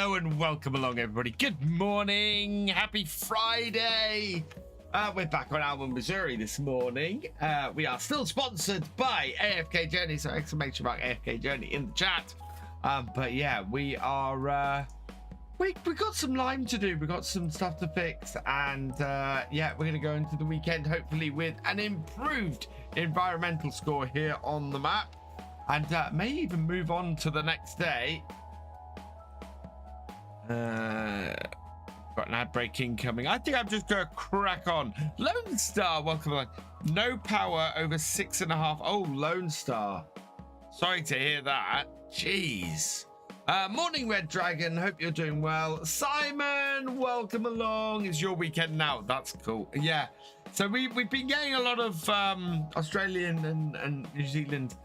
Hello and welcome along, everybody. Good morning. Happy Friday. We're back on Alma, Missouri this morning. We are still sponsored by AFK Journey, so exclamation mark AFK Journey in the chat. But yeah, we are. We got some lime to do. We got some stuff to fix, and yeah, we're gonna go into the weekend hopefully with an improved environmental score here on the map, and may even move on to the next day. Got an ad break incoming. I think I'm just gonna crack on. Lone Star, welcome along. No power over 6.5. Oh, Lone Star. Sorry to hear that. Jeez. Morning, Red Dragon. Hope you're doing well. Simon, welcome along. It's your weekend now. That's cool. Yeah. So we've been getting a lot of Australian and New Zealand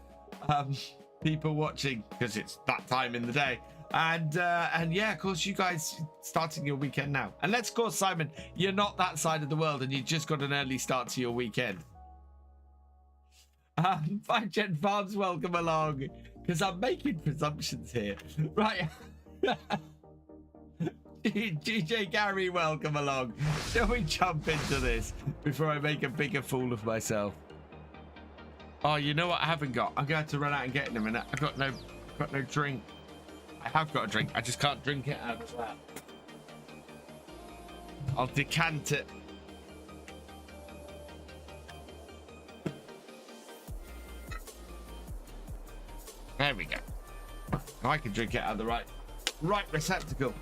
people watching because it's that time in the day. And yeah, of course, you guys starting your weekend now. And let's go, Simon. You're not that side of the world, and you just got an early start to your weekend. 5Gen Farms, welcome along, because I'm making presumptions here. Right. DJ Gary, welcome along. Shall we jump into this before I make a bigger fool of myself? Oh, you know what I haven't got? I'm going to have to run out and get in a minute. I've got no drink. I have got a drink. I just can't drink it out of that. I'll decant it. There we go. I can drink it out of the right receptacle.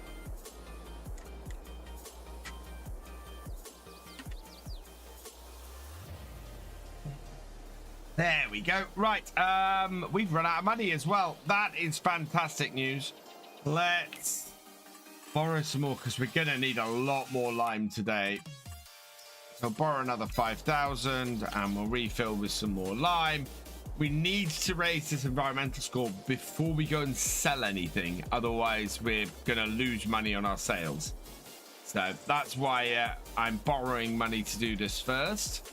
There we go. Right, we've run out of money as well. That is fantastic news. Let's borrow some more because we're gonna need a lot more lime today. So borrow another 5,000 and we'll refill with some more lime. We need to raise this environmental score before we go and sell anything. Otherwise, we're gonna lose money on our sales. So that's why I'm borrowing money to do this first.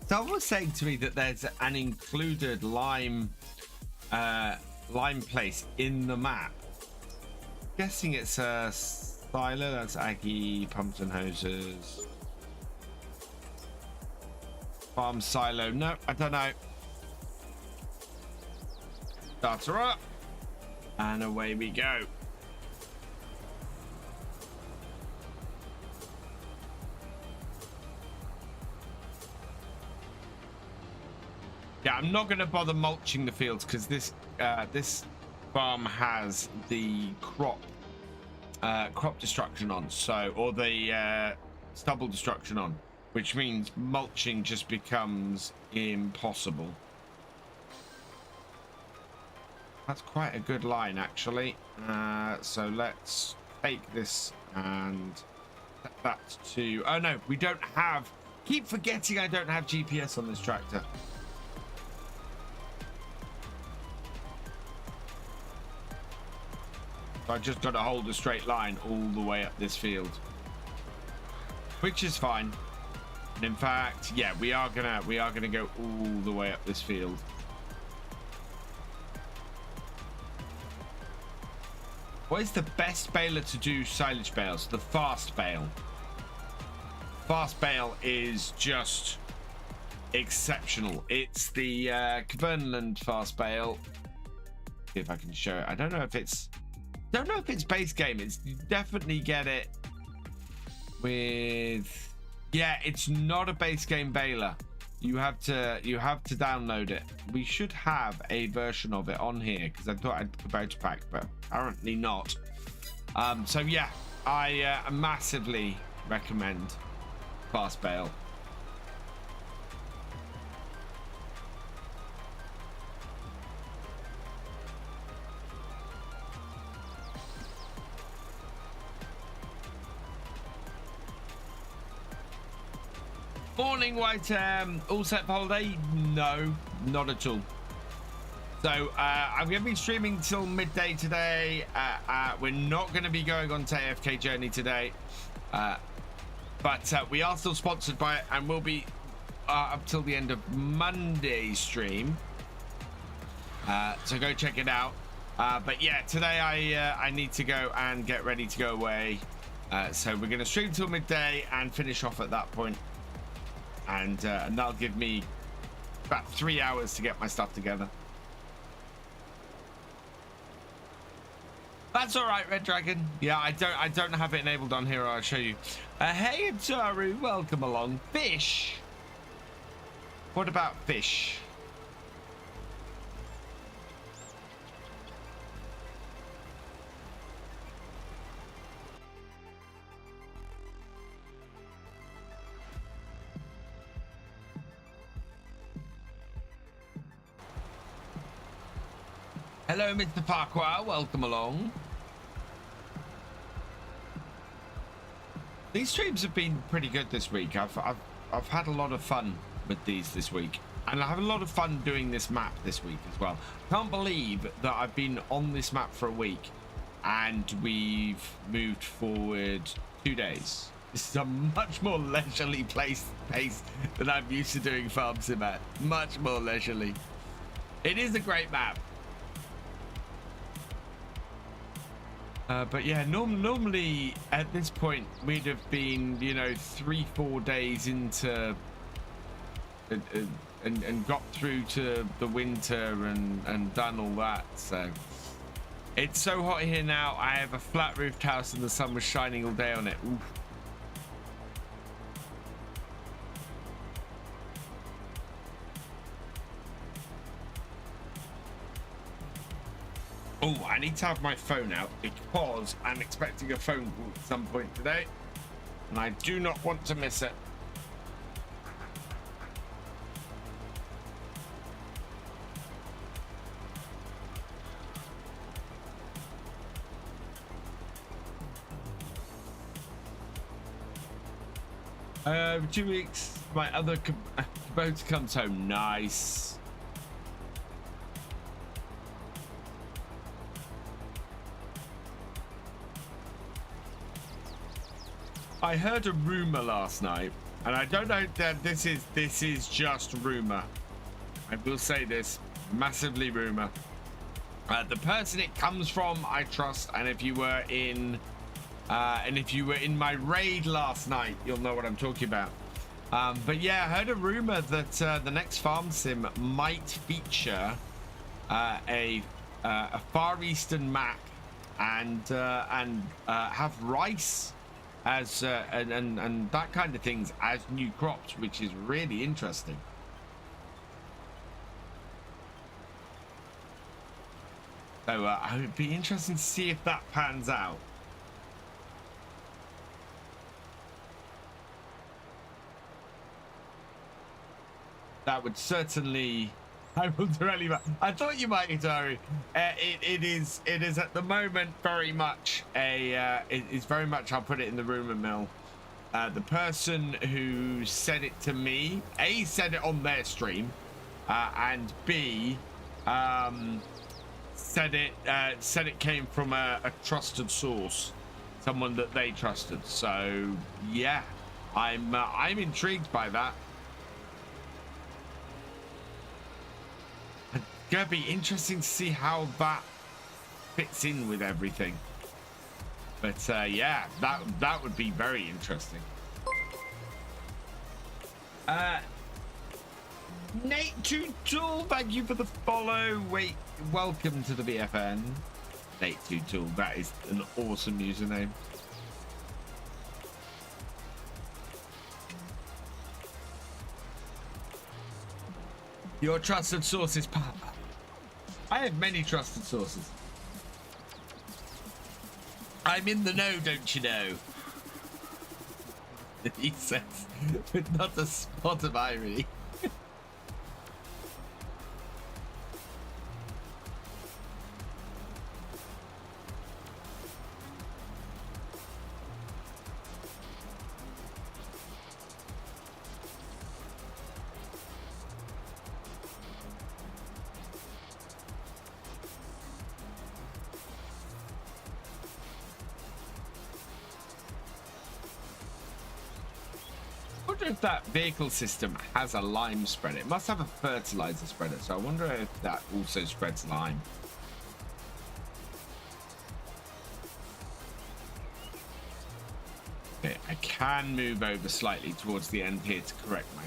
Someone was saying to me that there's an included lime place in the map. I'm guessing it's a silo. That's Aggie, pumps and hoses. Farm silo. No, I don't know. Starter up. And away we go. Yeah, I'm not going to bother mulching the fields because this farm has the crop destruction on, so, or the stubble destruction on, which means mulching just becomes impossible. That's quite a good line, actually. So let's take this and set that to. Oh no, we don't have. Keep forgetting I don't have GPS on this tractor. I just got to hold a straight line all the way up this field, which is fine. And in fact, yeah, we are gonna go all the way up this field. What is the best baler to do silage bales? The fast bale. Fast bale is just exceptional. It's the Kverneland fast bale. See if I can show it. I don't know if it's base game. It's, you definitely get it with, yeah, it's not a base game baler. You have to download it. We should have a version of it on here because I thought I'd about pack, but apparently not. So yeah, I massively recommend fast bale. Morning, White. All set for holiday? No, not at all. So I'm going to be streaming till midday today. We're not going to be going on to AFK Journey today, but we are still sponsored by it, and we'll be up till the end of Monday's stream. So go check it out. But yeah, today I need to go and get ready to go away. So we're going to stream till midday and finish off at that point. And that'll give me about 3 hours to get my stuff together. That's all right, Red Dragon. Yeah, I don't have it enabled on here. I'll show you. Hey, Ataru, welcome along. Fish. What about fish? Hello, Mr. Farquhar. Welcome along. These streams have been pretty good this week. I've had a lot of fun with these this week, and I have a lot of fun doing this map this week as well. Can't believe that I've been on this map for a week, and we've moved forward 2 days. This is a much more leisurely pace than I'm used to doing farm sim at. Much more leisurely. It is a great map. But yeah, normally at this point we'd have been, you know, 3-4 days into and got through to the winter and done all that. So it's so hot here now. I have a flat roofed house and the sun was shining all day on it. Oof. Oh, I need to have my phone out because I'm expecting a phone call at some point today, and I do not want to miss it. Two weeks, my other boat comes home. Nice. I heard a rumor last night, and I don't know that this is just rumor. I will say this, massively rumor. The person it comes from, I trust, and if you were in my raid last night, you'll know what I'm talking about. But yeah, I heard a rumor that the next farm sim might feature a Far Eastern map and have rice as and that kind of things as new crops, which is really interesting. So it would be interesting to see if that pans out. That would certainly. I will directly. I thought you might, Atari. It is at the moment very much a. It is very much. I'll put it in the rumor mill. The person who said it to me, A, said it on their stream, and B, said it came from a trusted source, someone that they trusted. So yeah, I'm intrigued by that. Gonna be interesting to see how that fits in with everything. But yeah, that would be very interesting. Nate Tutul, thank you for the follow. Wait, welcome to the BFN. Nate Tutul, that is an awesome username. Your trusted sources, Papa. I have many trusted sources. I'm in the know, don't you know? He says, with not a spot of irony. wonder if that vehicle system has a lime spreader. It must have a fertilizer spreader, so I wonder if that also spreads lime. Okay, I can move over slightly towards the end here to correct my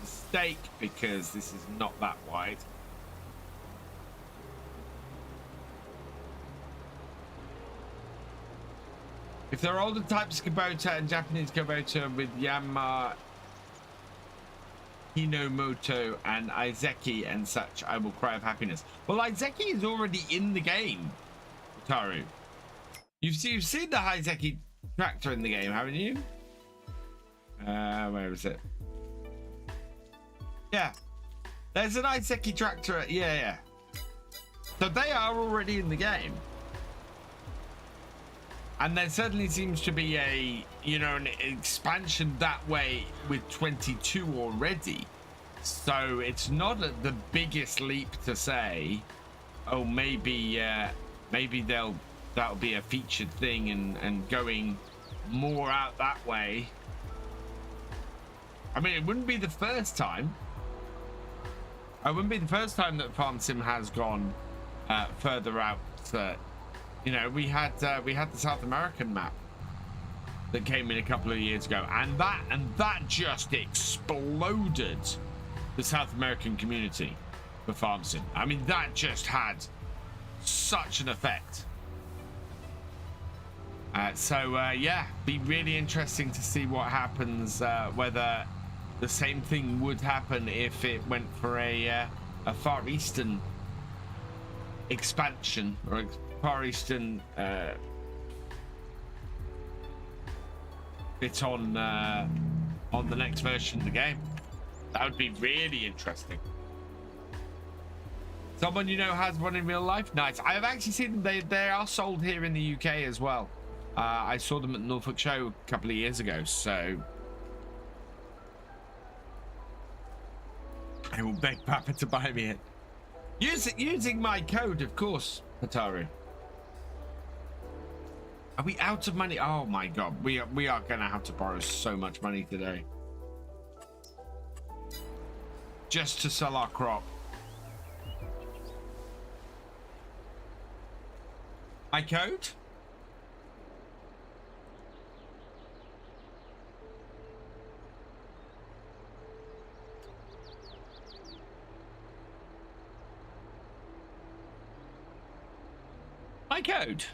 mistake because this is not that wide. If there are older types of Kubota and Japanese Kubota with Yamaha, Hinomoto and Izeki and such, I will cry of happiness. Well, Izeki is already in the game, Taru. You've seen the Izeki tractor in the game, haven't you? Where is it? Yeah, there's an Izeki tractor. Yeah. So they are already in the game. And there certainly seems to be a, an expansion that way with 22 already. So it's not the biggest leap to say, oh, maybe that'll be a featured thing and going more out that way. I mean, it wouldn't be the first time. It wouldn't be the first time that Farm Sim has gone further out. We had the South American map that came in a couple of years ago, and that just exploded the South American community for Farm Sim. I mean, that just had such an effect. Yeah, be really interesting to see what happens, whether the same thing would happen if it went for a Far Eastern expansion or Far Eastern bit on the next version of the game. That would be really interesting. Someone has one in real life? Nice. I have actually seen them. They are sold here in the UK as well. I saw them at the Norfolk show a couple of years ago, so I will beg Papa to buy me it. Using my code, of course, Hataru. Are we out of money? Oh my god, we are gonna have to borrow so much money today just to sell our crop. My code? My code.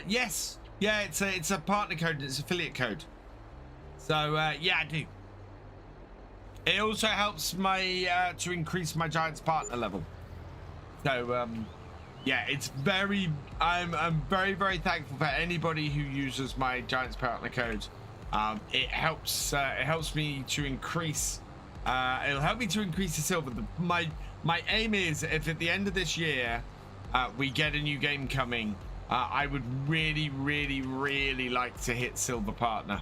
Yes. Yeah, it's a partner code, it's affiliate code. So yeah, I do. It also helps my to increase my Giants partner level. So yeah, it's I'm very, very thankful for anybody who uses my Giants partner code. It helps me to increase it'll help me to increase the silver. My aim is, if at the end of this year we get a new game coming, I would really, really, really like to hit silver partner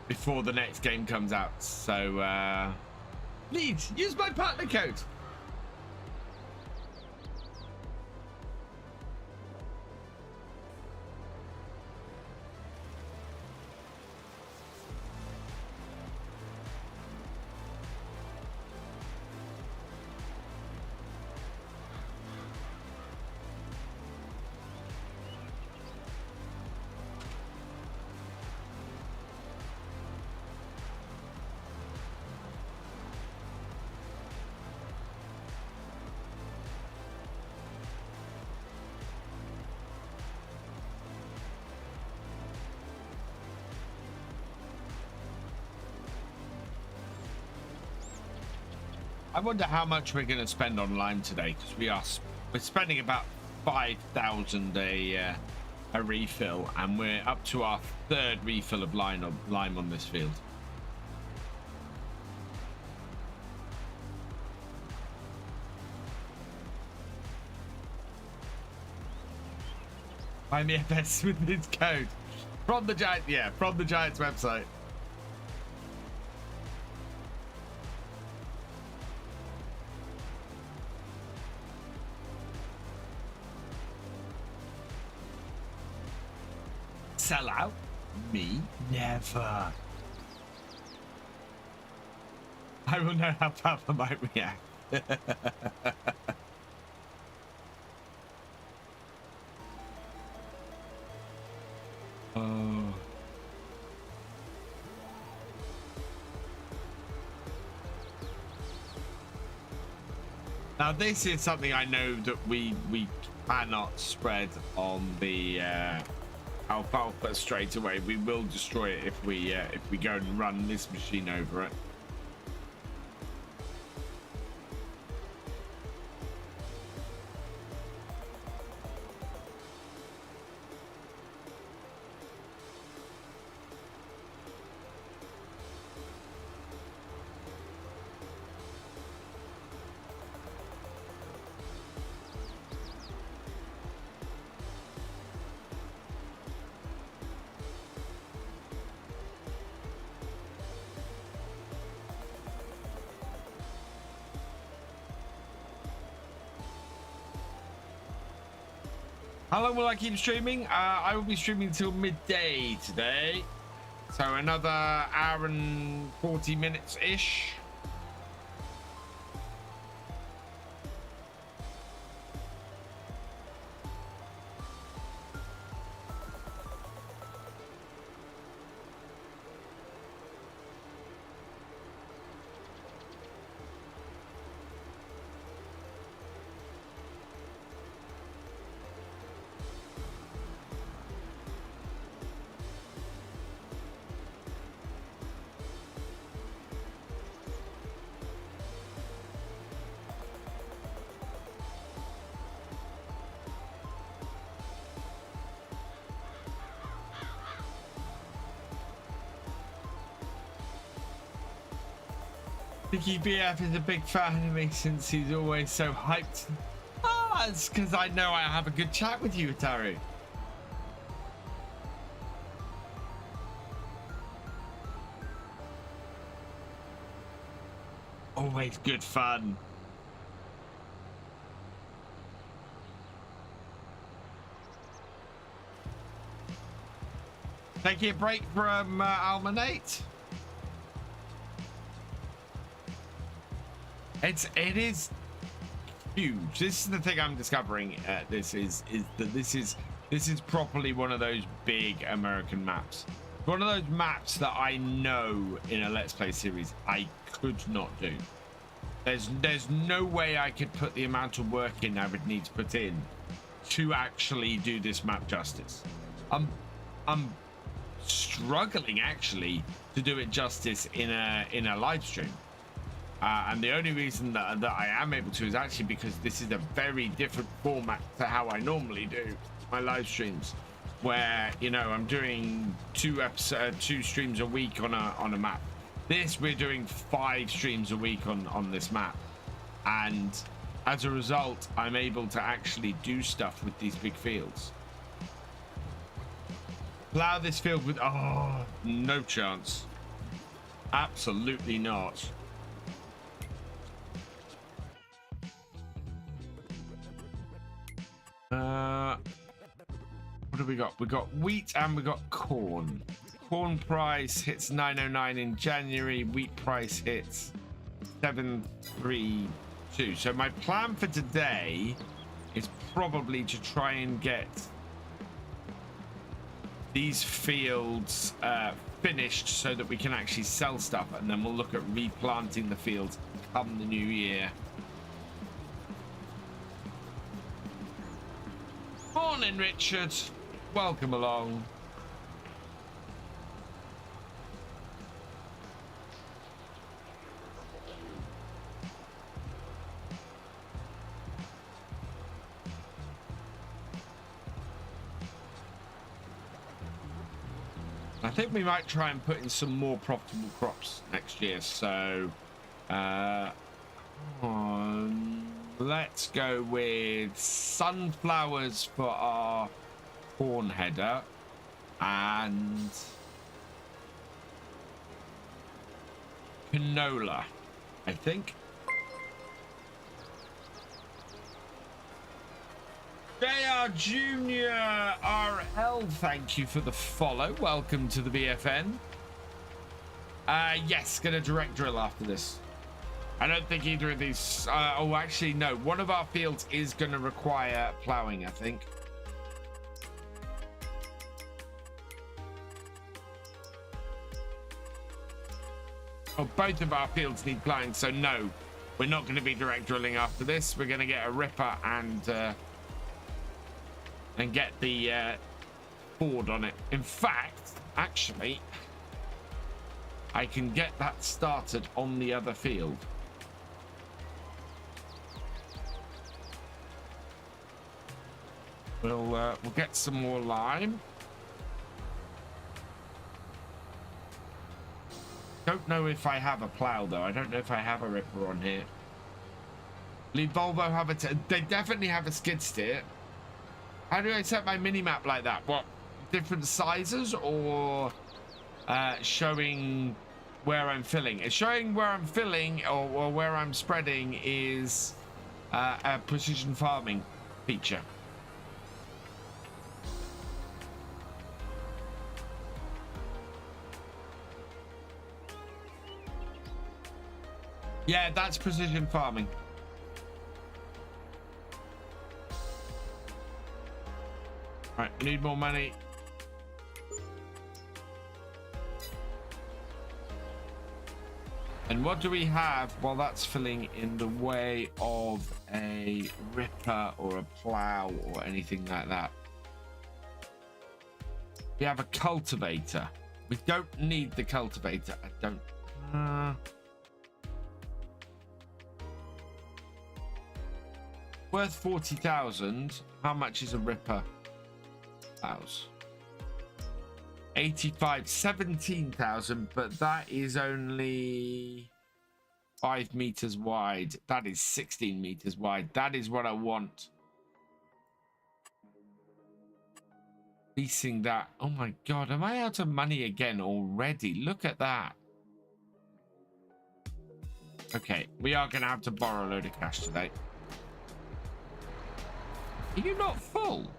before the next game comes out. So please use my partner code. I wonder how much we're going to spend on lime today, because we're spending about 5,000 a refill, and we're up to our third refill of lime on this field. Buy me FS with this code from the Giants, yeah, from the Giants website. sell out. Me, never. I will know how Papa might react. Oh. Now this is something I know that we cannot spread on the alfalfa straight away. We will destroy it if we go and run this machine over it. How long will I keep streaming? I will be streaming until midday today. So another hour and 40 minutes-ish. Vicky BF is a big fan of me since he's always so hyped. Ah, it's because I know I have a good chat with you, Taru. Always good fun. Taking a break from Alma Nate. It is huge. This is the thing I'm discovering. This is that this is properly one of those big American maps. One of those maps that I know in a Let's Play series I could not do. There's no way I could put the amount of work in I would need to put in to actually do this map justice. I'm struggling actually to do it justice in a live stream. And the only reason that I am able to is actually because this is a very different format to how I normally do my live streams, where, you know, I'm doing two streams a week on a map. This, we're doing 5 streams a week on this map, and as a result, I'm able to actually do stuff with these big fields. Plow this field with, oh, no chance. Absolutely not. What have we got? We got wheat and we got corn. Corn price hits 909 in January. Wheat price hits 732. So my plan for today is probably to try and get these fields finished so that we can actually sell stuff, and then we'll look at replanting the fields come the new year. Morning, Richard. Welcome along. I think we might try and put in some more profitable crops next year. So let's go with sunflowers for our corn header and canola, I think. JR Junior RL, thank you for the follow. Welcome to the BFN. Yes, gonna direct drill after this. I don't think either of these. Oh, actually, no. One of our fields is gonna require plowing, I think. Oh, both of our fields need plowing, so no, we're not going to be direct drilling after this. We're going to get a ripper and get the board on it. In fact, actually, I can get that started on the other field. We'll get some more lime. Don't know if I have a plow though. I don't know if I have a ripper on here. Leave Volvo have a they definitely have a skid steer. How do I set my mini map like that? What, different sizes or showing where I'm filling? It's showing where I'm filling or where I'm spreading is a precision farming feature. Yeah, that's precision farming. All right, we need more money. And what do we have while that's filling in the way of a ripper or a plow or anything like that? We have a cultivator. We don't need the cultivator. I don't. Worth 40,000. How much is a ripper? House. 85, 17,000, but that is only 5 meters wide. That is 16 meters wide. That is what I want. Leasing that. Oh my God, am I out of money again already? Look at that. Okay, we are going to have to borrow a load of cash today. Are you not full?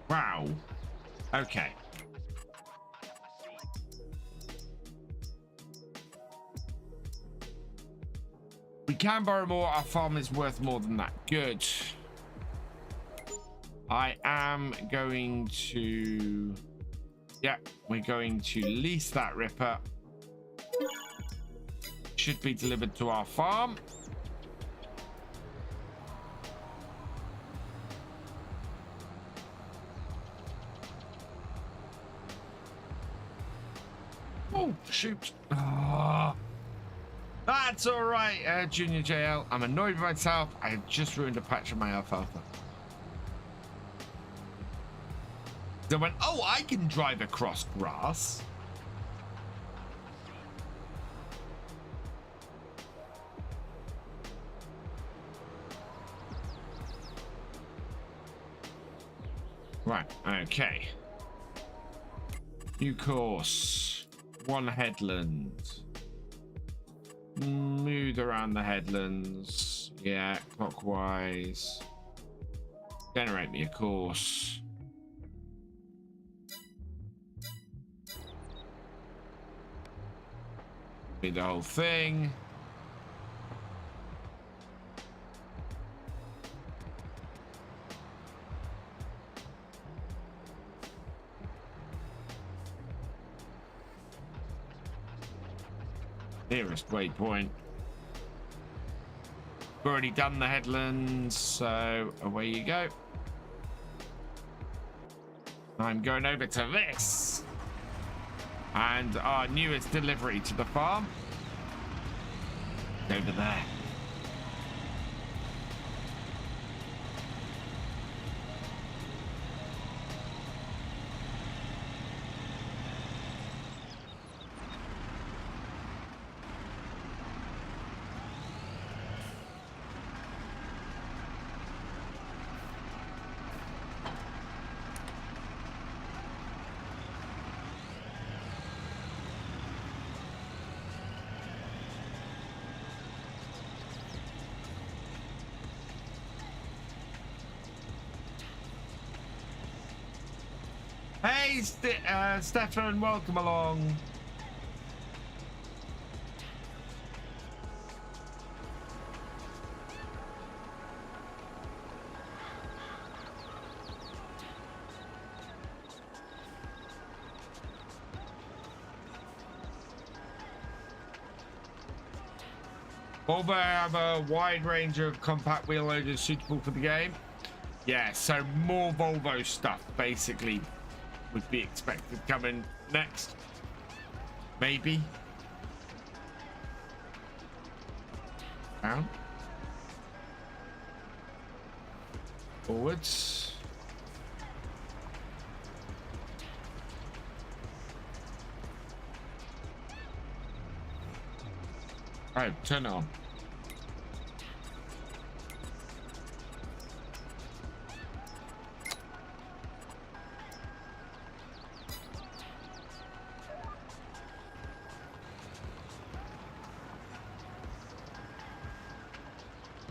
Wow. Okay. We can borrow more. Our farm is worth more than that. Good. I am going to... Yeah, we're going to lease that ripper. Should be delivered to our farm. Oh, shoot. Oh, that's all right, Junior JL. I'm annoyed with myself. I have just ruined a patch of my alfalfa. They went, oh, I can drive across grass. Right, okay. New course. One headland. Move around the headlands. Yeah, clockwise. Generate me a course. Need the whole thing. Nearest waypoint. We've already done the headlands, so away you go. I'm going over to this. And our newest delivery to the farm. Over there. Hey, Stefan, welcome along. Volvo have a wide range of compact wheel loaders suitable for the game. Yeah, so more Volvo stuff basically would be expected coming next. Maybe. Down. Forwards. Oh, turn it on.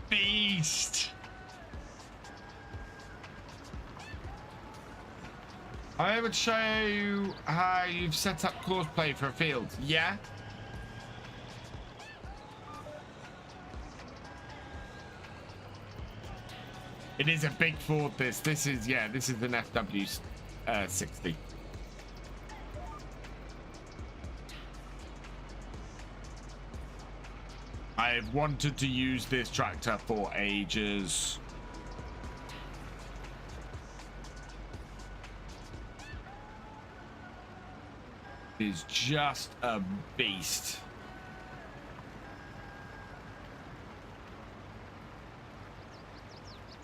Beast. I'm able to show you how you've set up course play for a field. Yeah. It is a big Ford. This is, yeah, this is an FW60. I've wanted to use this tractor for ages. It's just a beast.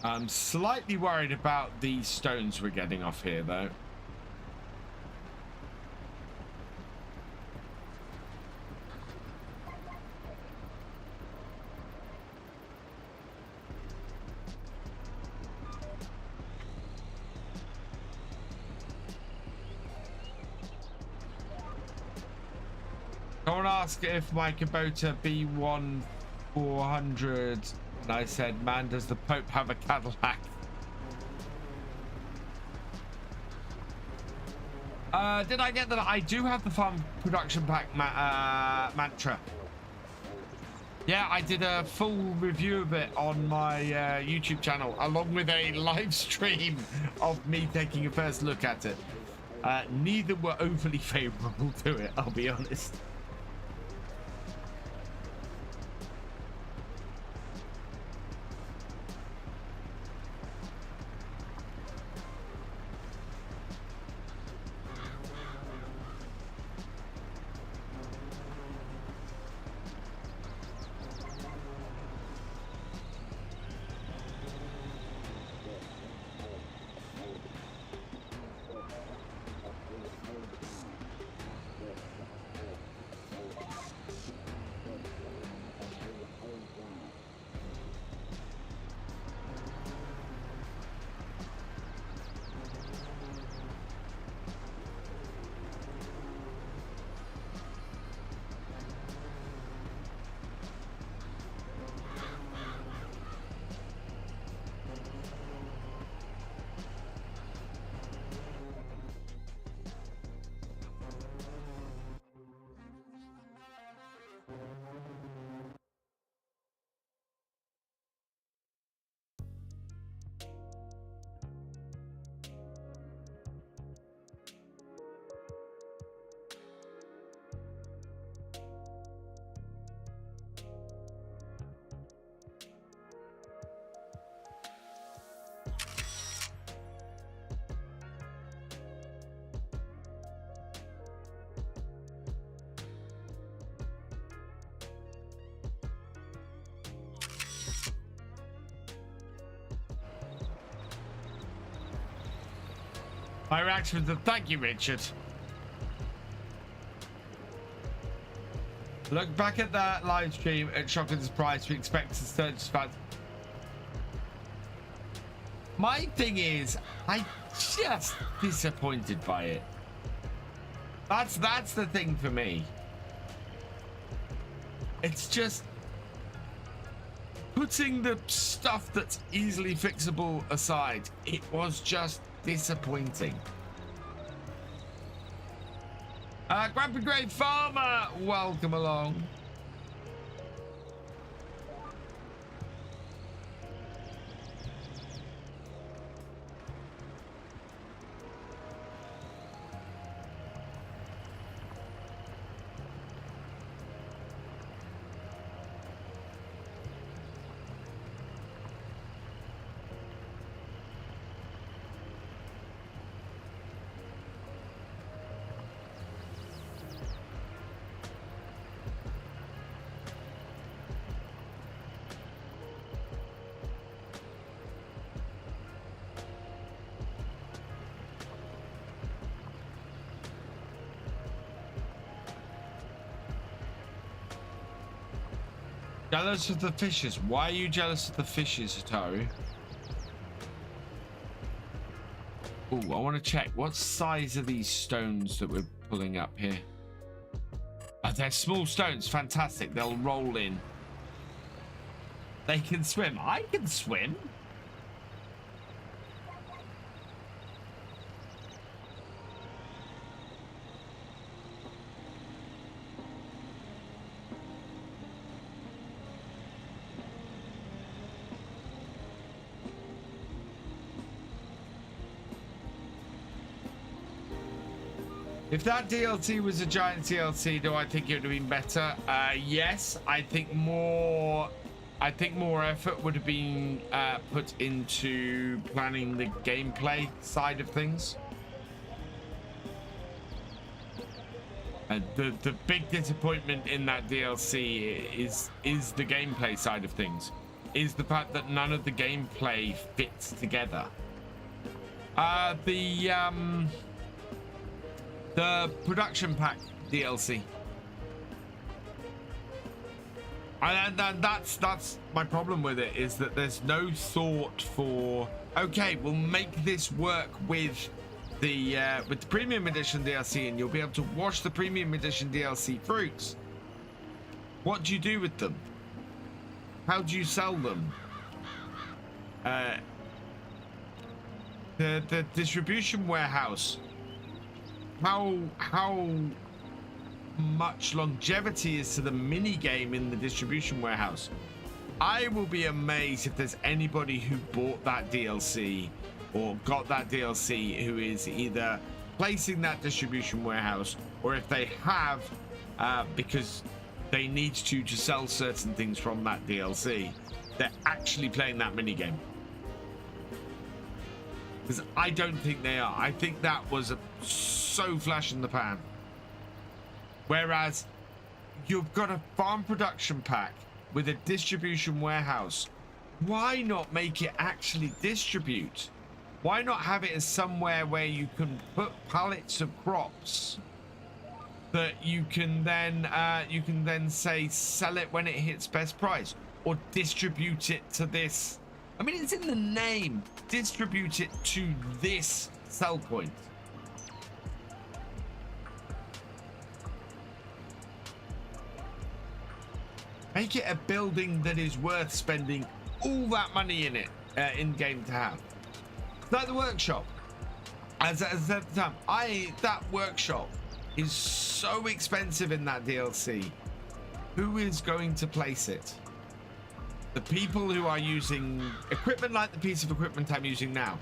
I'm slightly worried about the stones we're getting off here, though. Someone asked if my Kubota B1 400, and I said, man, does the Pope have a Cadillac? Did I get that? I do have the Farm Production Pack mantra. Yeah, I did a full review of it on my YouTube channel, along with a live stream of me taking a first look at it. Neither were overly favorable to it, I'll be honest. My reaction was thank you, Richard. Look back at that live stream at Shocking's price. We expect to surge fast. My thing is, I'm just disappointed by it. That's the thing for me. It's just putting the stuff that's easily fixable aside. It was just disappointing. Grumpy Great Farmer, welcome along. Jealous of the fishes? Why are you jealous of the fishes, Ataru? Oh, I want to check. What size are these stones that we're pulling up here? Oh, they're small stones. Fantastic. They'll roll in. They can swim. I can swim. If that DLC was a giant DLC, do I think it would have been better? Yes, I think more effort would have been put into planning the gameplay side of things. The big disappointment in that DLC is the gameplay side of things. Is the fact that none of the gameplay fits together. The production pack DLC. And that's my problem with it, is that there's no thought for, okay, we'll make this work with the premium edition DLC, and you'll be able to wash the premium edition DLC fruits. What do you do with them? How do you sell them? The distribution warehouse. How much longevity is to the mini game in the distribution warehouse? I will be amazed if there's anybody who bought that DLC or got that DLC who is either placing that distribution warehouse, or if they have because they need to sell certain things from that DLC, they're actually playing that mini game. Because I don't think they are. I think that was so flash in the pan. Whereas you've got a farm production pack with a distribution warehouse. Why not make it actually distribute? Why not have it as somewhere where you can put pallets of crops that you can then say sell it when it hits best price, or distribute it to this. I mean, it's in the name. Distribute it to this sell point. Make it a building that is worth spending all that money in it in game to have. Like the workshop. As I said at the time, that workshop is so expensive in that DLC. Who is going to place it? The people who are using equipment like the piece of equipment I'm using now.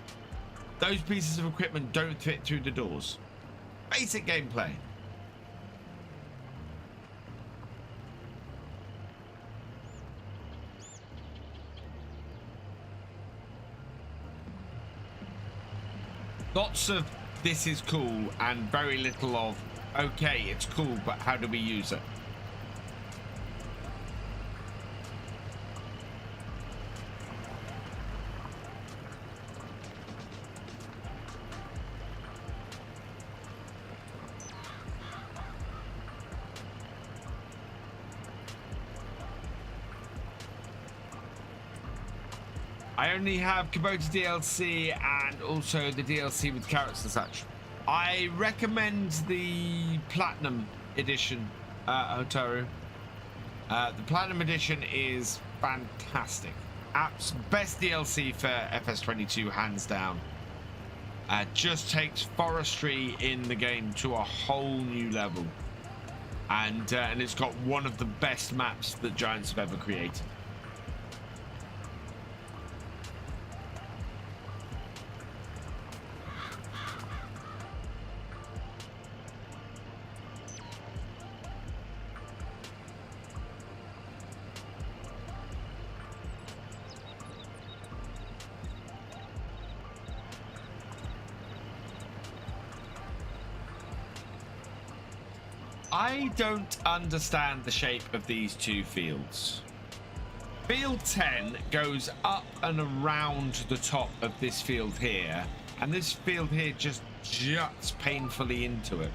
Those pieces of equipment don't fit through the doors. Basic gameplay. Lots of this is cool and very little of, okay, it's cool, but how do we use it? I only have Kubota DLC and also the DLC with carrots and such. I recommend the Platinum Edition, Hotaru. The Platinum Edition is fantastic. Best DLC for FS22, hands down. just takes forestry in the game to a whole new level. And it's got one of the best maps that Giants have ever created. I don't understand the shape of these two fields. Field 10 goes up and around the top of this field here, and this field here just juts painfully into it.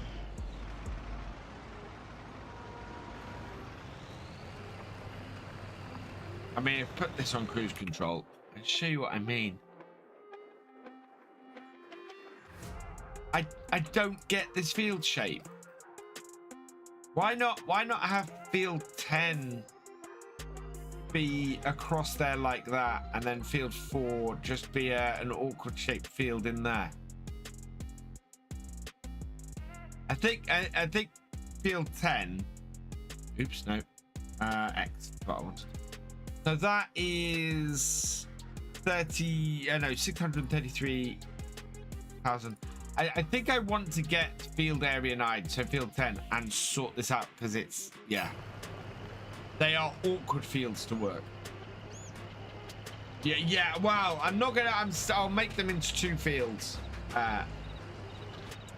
I mean, put this on cruise control and show you what I mean. I don't get this field shape. Why not have field 10 be across there like that, and then field 4 just be an awkward shaped field in there? I think field 10. Oops, no. X. What I wanted. So that is 633,000. I think I want to get field area 9, so field 10, and sort this out because it's, yeah, they are awkward fields to work. Yeah. Wow. I'll make them into 2 fields,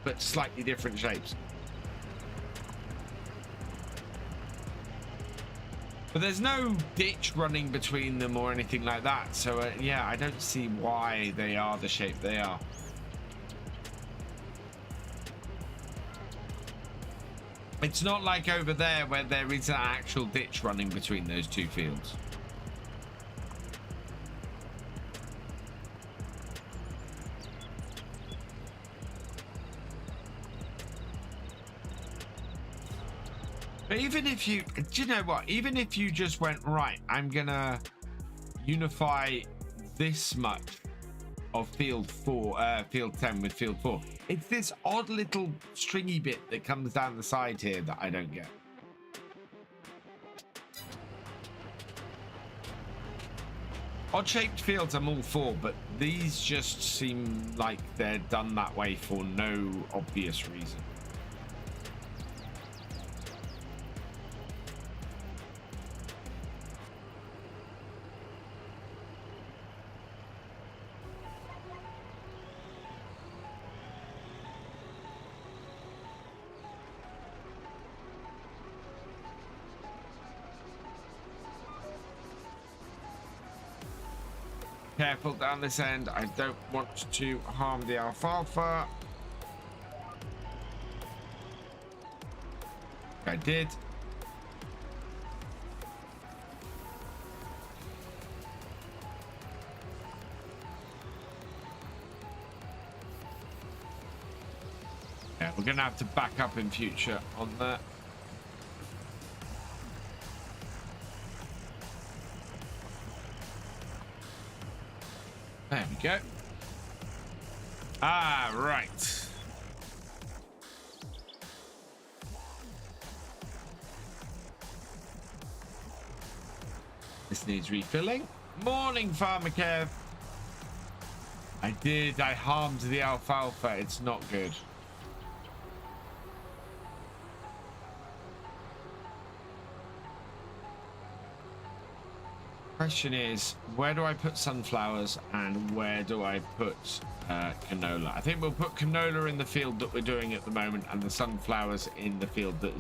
but slightly different shapes. But there's no ditch running between them or anything like that. So yeah, I don't see why they are the shape they are. It's not like over there where there is an actual ditch running between those 2 fields. But even if you, do you know what? Even if you just went, right, I'm gonna unify this much of field 10 with field 4. It's this odd little stringy bit that comes down the side here that I don't get. Odd shaped fields I'm all for, but these just seem like they're done that way for no obvious reason. Careful down this end. I don't want to harm the alfalfa. I did. Yeah, we're gonna have to back up in future on that. There we go. Ah, right. This needs refilling. Morning, Farmer Kev. I harmed the alfalfa. It's not good. Question is, where do I put sunflowers and where do I put canola? I think we'll put canola in the field that we're doing at the moment and the sunflowers in the field that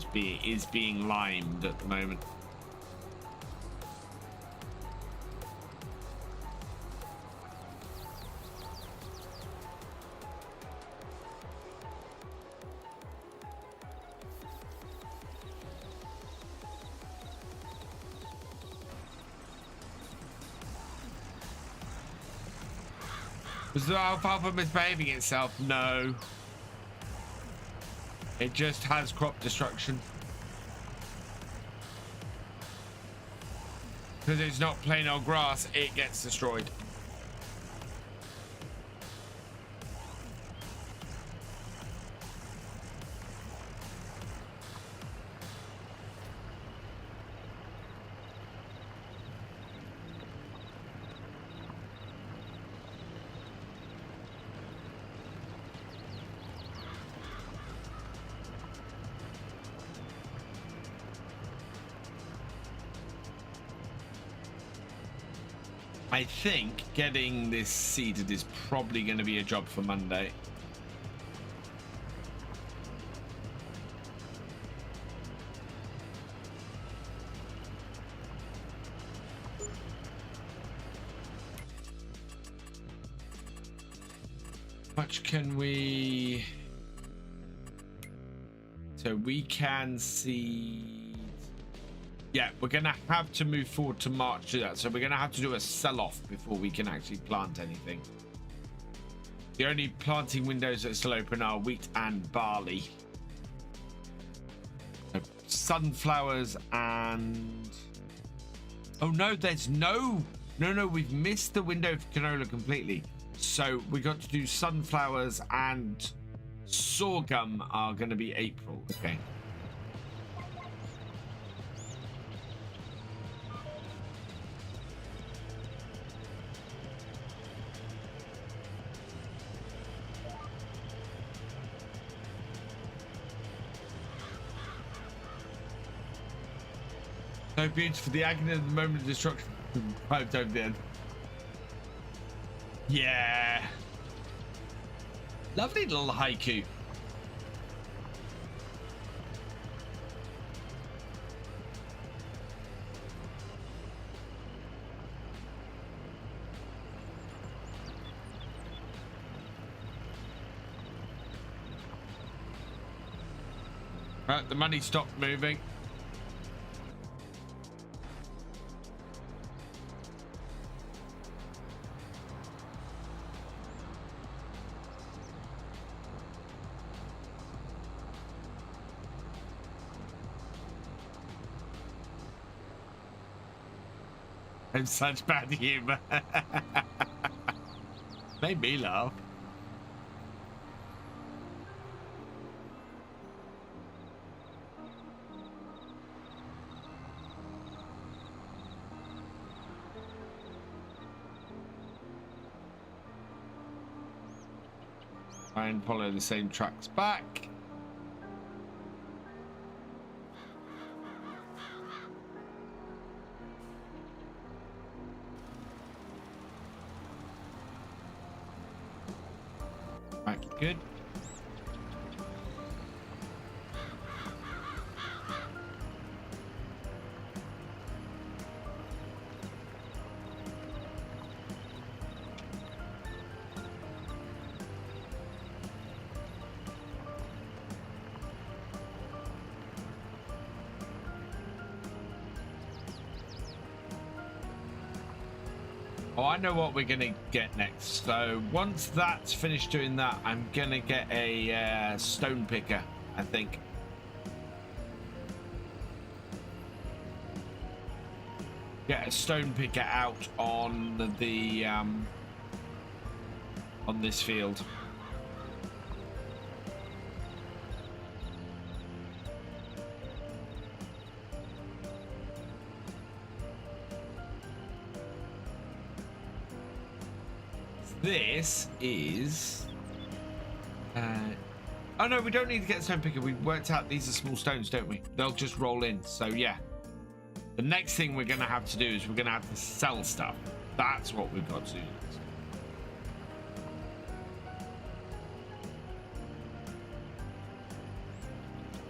is being limed at the moment. Was the alfalfa misbehaving itself? No. It just has crop destruction. Because it's not plain old grass, it gets destroyed. I think getting this seeded is probably going to be a job for Monday. Much can we? So we can see. Yeah, we're gonna have to move forward to March to that. So we're gonna have to do a sell-off before we can actually plant anything. The only planting windows that are still open are wheat and barley. So sunflowers and. Oh no, there's no. We've missed the window for canola completely. So we got to do sunflowers and sorghum are going to be April. Okay. So beautiful. The agony of the moment of destruction piped over the end. Yeah. Lovely little haiku. Right, the money stopped moving. I'm such bad humor. Made me laugh. Try and follow the same tracks back. Good. Oh, I know what we're gonna get next. So once that's finished doing that, I'm gonna get a stone picker, I think. Get a stone picker out on the on this field. This is oh no, we don't need to get a stone picker. We worked out these are small stones, don't we? They'll just roll in. So yeah, the next thing we're gonna have to do is we're gonna have to sell stuff. That's what we've got to do next.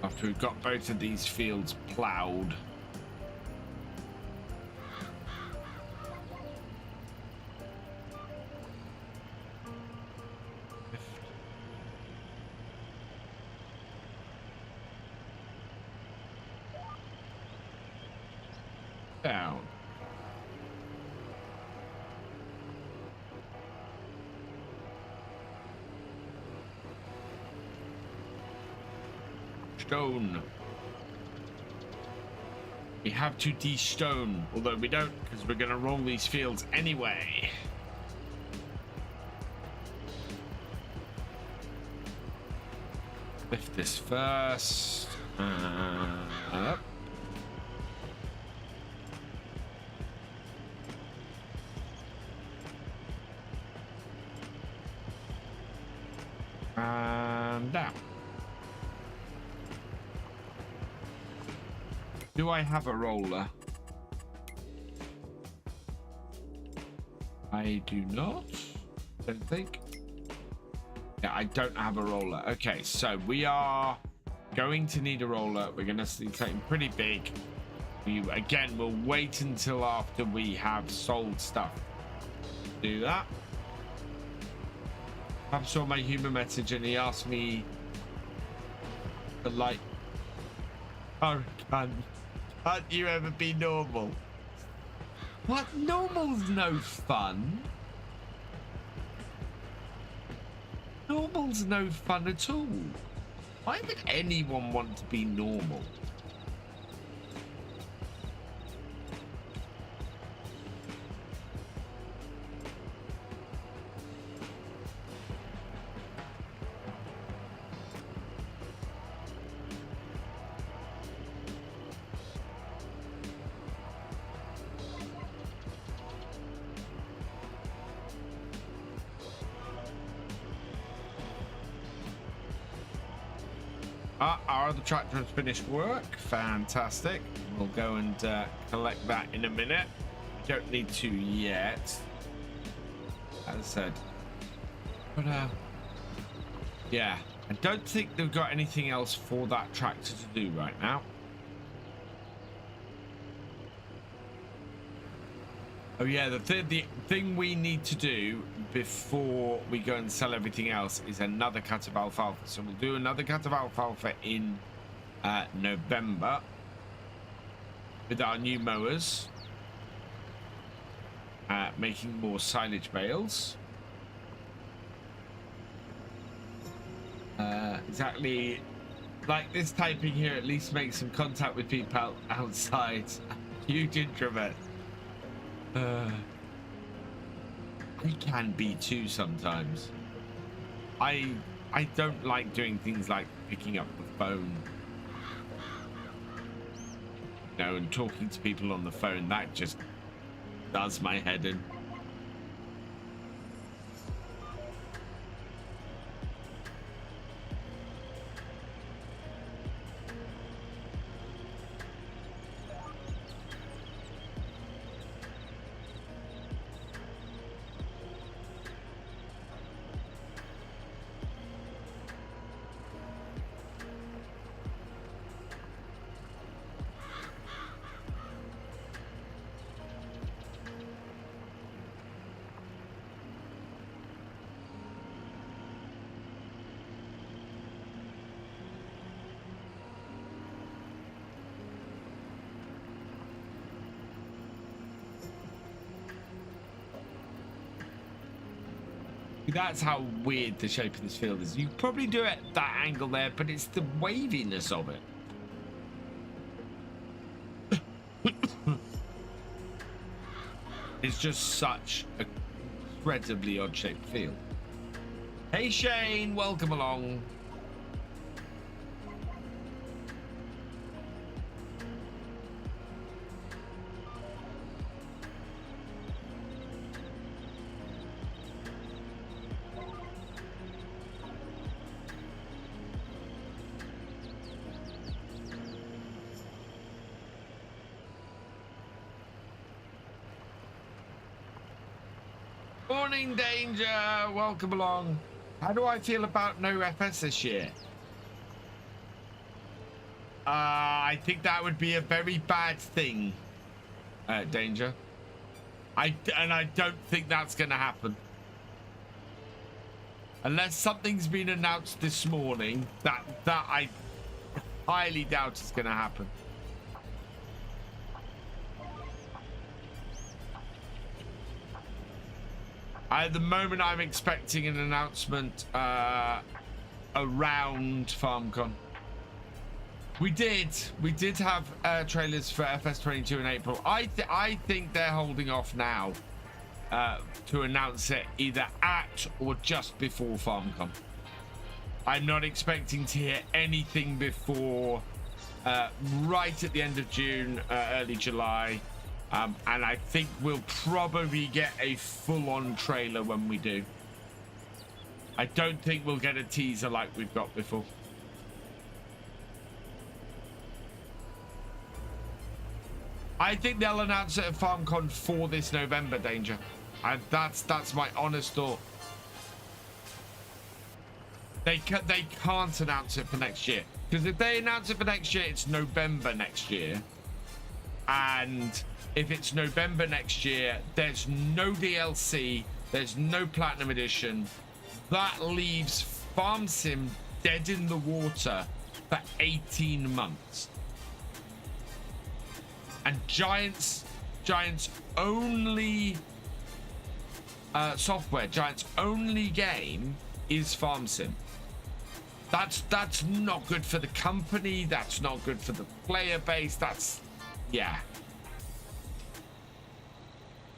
After we've got both of these fields plowed. Down. Stone. We have to de-stone, although we don't, because we're going to roll these fields anyway. Lift this first. Up. And down. Do I have a roller? I do not. Don't think. Yeah, I don't have a roller. Okay, so we are going to need a roller. We're going to see something pretty big. We again will wait until after we have sold stuff. Do that. I saw my human message and he asked me to like, oh, can't you ever be normal? What? Normal's no fun. Normal's no fun at all. Why would anyone want to be normal? Our other tractor has finished work. Fantastic. We'll go and collect that in a minute. Don't need to yet, as I said. But yeah, I don't think they've got anything else for that tractor to do right now. Oh yeah, the thing we need to do before we go and sell everything else is another cut of alfalfa. So we'll do another cut of alfalfa in November with our new mowers, making more silage bales. Exactly like this typing here at least makes some contact with people outside. Huge introvert. I can be too sometimes. I don't like doing things like picking up the phone, you know, and talking to people on the phone. That just does my head in. That's how weird the shape of this field is. You probably do it at that angle there, but it's the waviness of it. It's just such a incredibly odd shaped field. Hey Shane, welcome along. Morning, Danger. Welcome along. How do I feel about no FS this year? I think that would be a very bad thing, Danger. I don't think that's going to happen. Unless something's been announced this morning, that I highly doubt is going to happen. At the moment, I'm expecting an announcement around FarmCon. We did have trailers for FS22 in April. I think they're holding off now to announce it either at or just before FarmCon. I'm not expecting to hear anything before right at the end of June, early July. And I think we'll probably get a full-on trailer when we do. I don't think we'll get a teaser like we've got before. I think they'll announce it at FarmCon for this November, Danger. That's my honest thought. They can't announce it for next year, because if they announce it for next year, it's November next year, and if it's November next year, there's no DLC, there's no Platinum Edition. That leaves Farm Sim dead in the water for 18 months. And Giants only software, Giants only game is Farm Sim. That's not good for the company. That's not good for the player base. That's, yeah.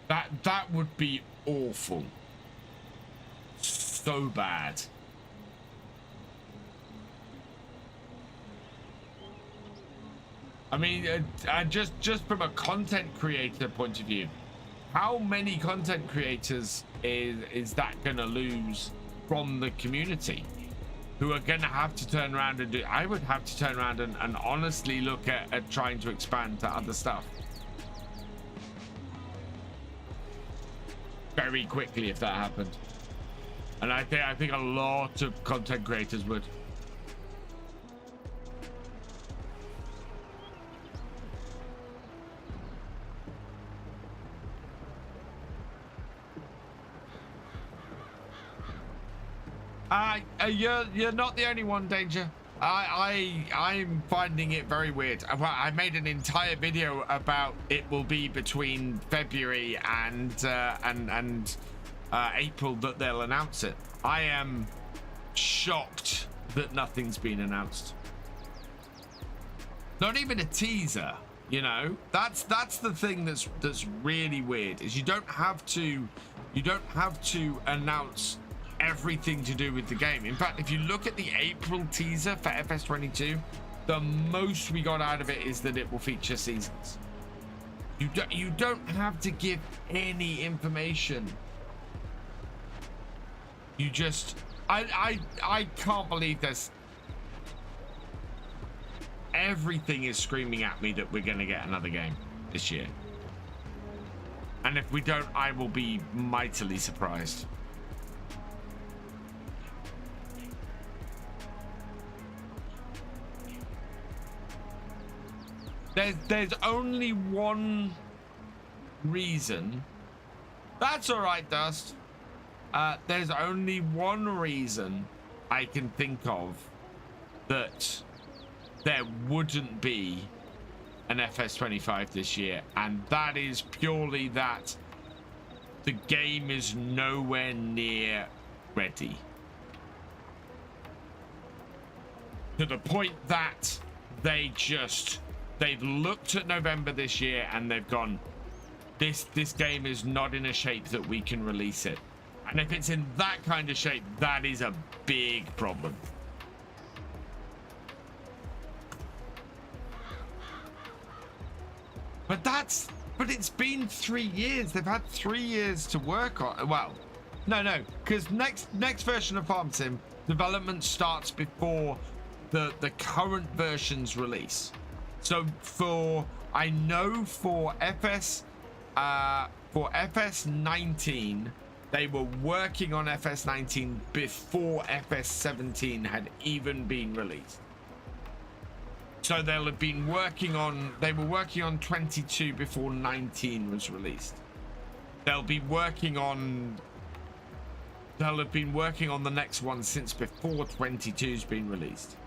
That would be awful. So bad. I mean, just from a content creator point of view, how many content creators is that going to lose from the community, who are going to have to turn around and do? I would have to turn around and honestly look at trying to expand to other stuff very quickly if that happened. And I think a lot of content creators would. You're not the only one, Danger. I'm finding it very weird. I made an entire video about it will be between February and April that they'll announce it. I am shocked that nothing's been announced. Not even a teaser, you know. That's the thing that's really weird, is you don't have to announce everything to do with the game. In fact, if you look at the April teaser for FS22, the most we got out of it is that it will feature seasons. You don't have to give any information. You just, I can't believe this. Everything is screaming at me that we're going to get another game this year. And if we don't, I will be mightily surprised. There's only one reason. That's all right, Dust. There's only one reason I can think of that there wouldn't be an FS25 this year, and that is purely that the game is nowhere near ready. To the point that they've looked at November this year and they've gone, this game is not in a shape that we can release it. And if it's in that kind of shape, that is a big problem. But it's been 3 years. They've had 3 years to work on. Well, no, because next version of Farm Sim development starts before the current version's release. So I know for FS19, they were working on FS19 before FS17 had even been released. So they'll have been working on, they were working on 22 before 19 was released. They'll have been working on the next one since before 22's been released.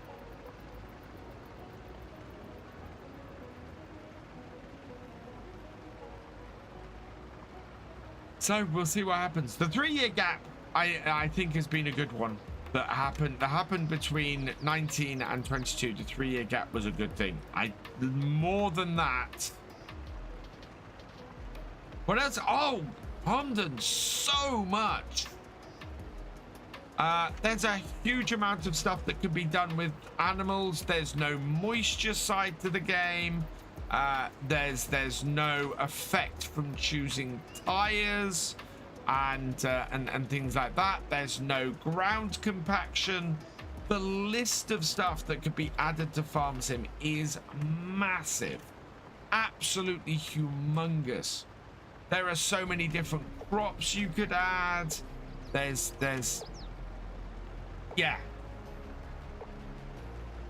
So we'll see what happens. The 3-year gap, I think, has been a good one. That happened between 19 and 22. The 3-year gap was a good thing. More than that. What else? Oh, London, so much. There's a huge amount of stuff that can be done with animals. There's no moisture side to the game. There's no effect from choosing tires and things like that. There's no ground compaction. The list of stuff that could be added to Farm Sim is massive, absolutely humongous. There are so many different crops you could add. There's yeah.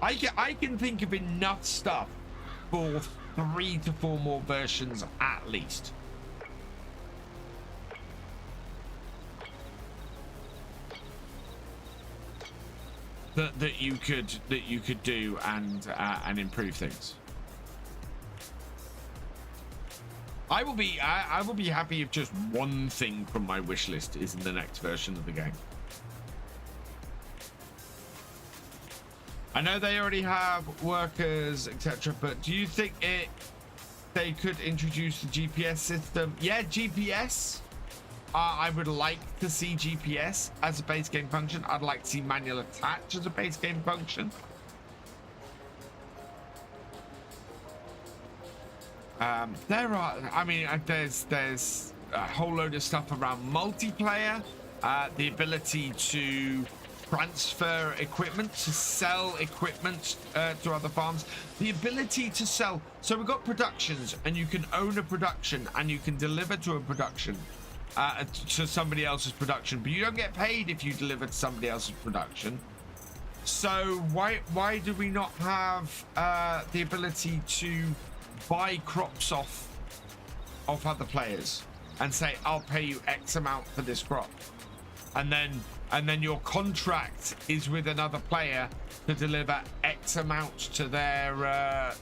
I can think of enough stuff for 3 to 4 more versions at least. That you could do and improve things. I will be happy if just one thing from my wish list is in the next version of the game. I know they already have workers, etc., but do you think they could introduce the GPS system? Yeah, GPS. I would like to see GPS as a base game function. I'd like to see manual attach as a base game function. There's a whole load of stuff around multiplayer, the ability to transfer equipment, to sell equipment to other farms, the ability to sell. So we've got productions, and you can own a production and you can deliver to a production, to somebody else's production, but you don't get paid if you deliver to somebody else's production. So why do we not have the ability to buy crops off other players and say, I'll pay you X amount for this crop, and then your contract is with another player to deliver X amount to their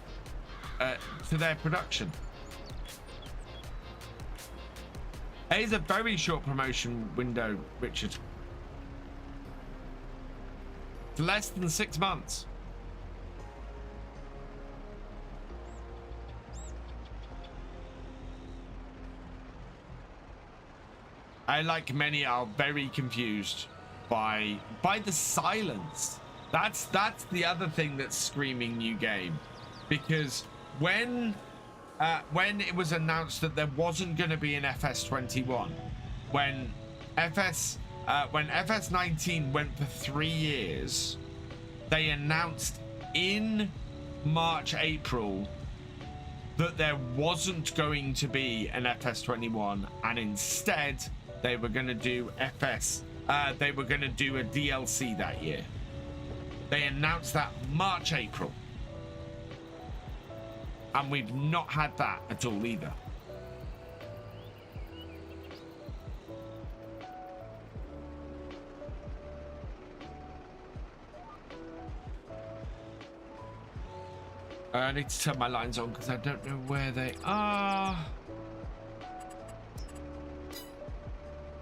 production? It is a very short promotion window, Richard. It's less than 6 months. I, like many, are very confused by the silence. That's the other thing that's screaming new game, because when it was announced that there wasn't going to be an FS21, when FS19 went for 3 years, they announced in March, April that there wasn't going to be an FS21, and instead they were going to do they were going to do a DLC that year. They announced that March, April. And we've not had that at all either. I need to turn my lines on because I don't know where they are.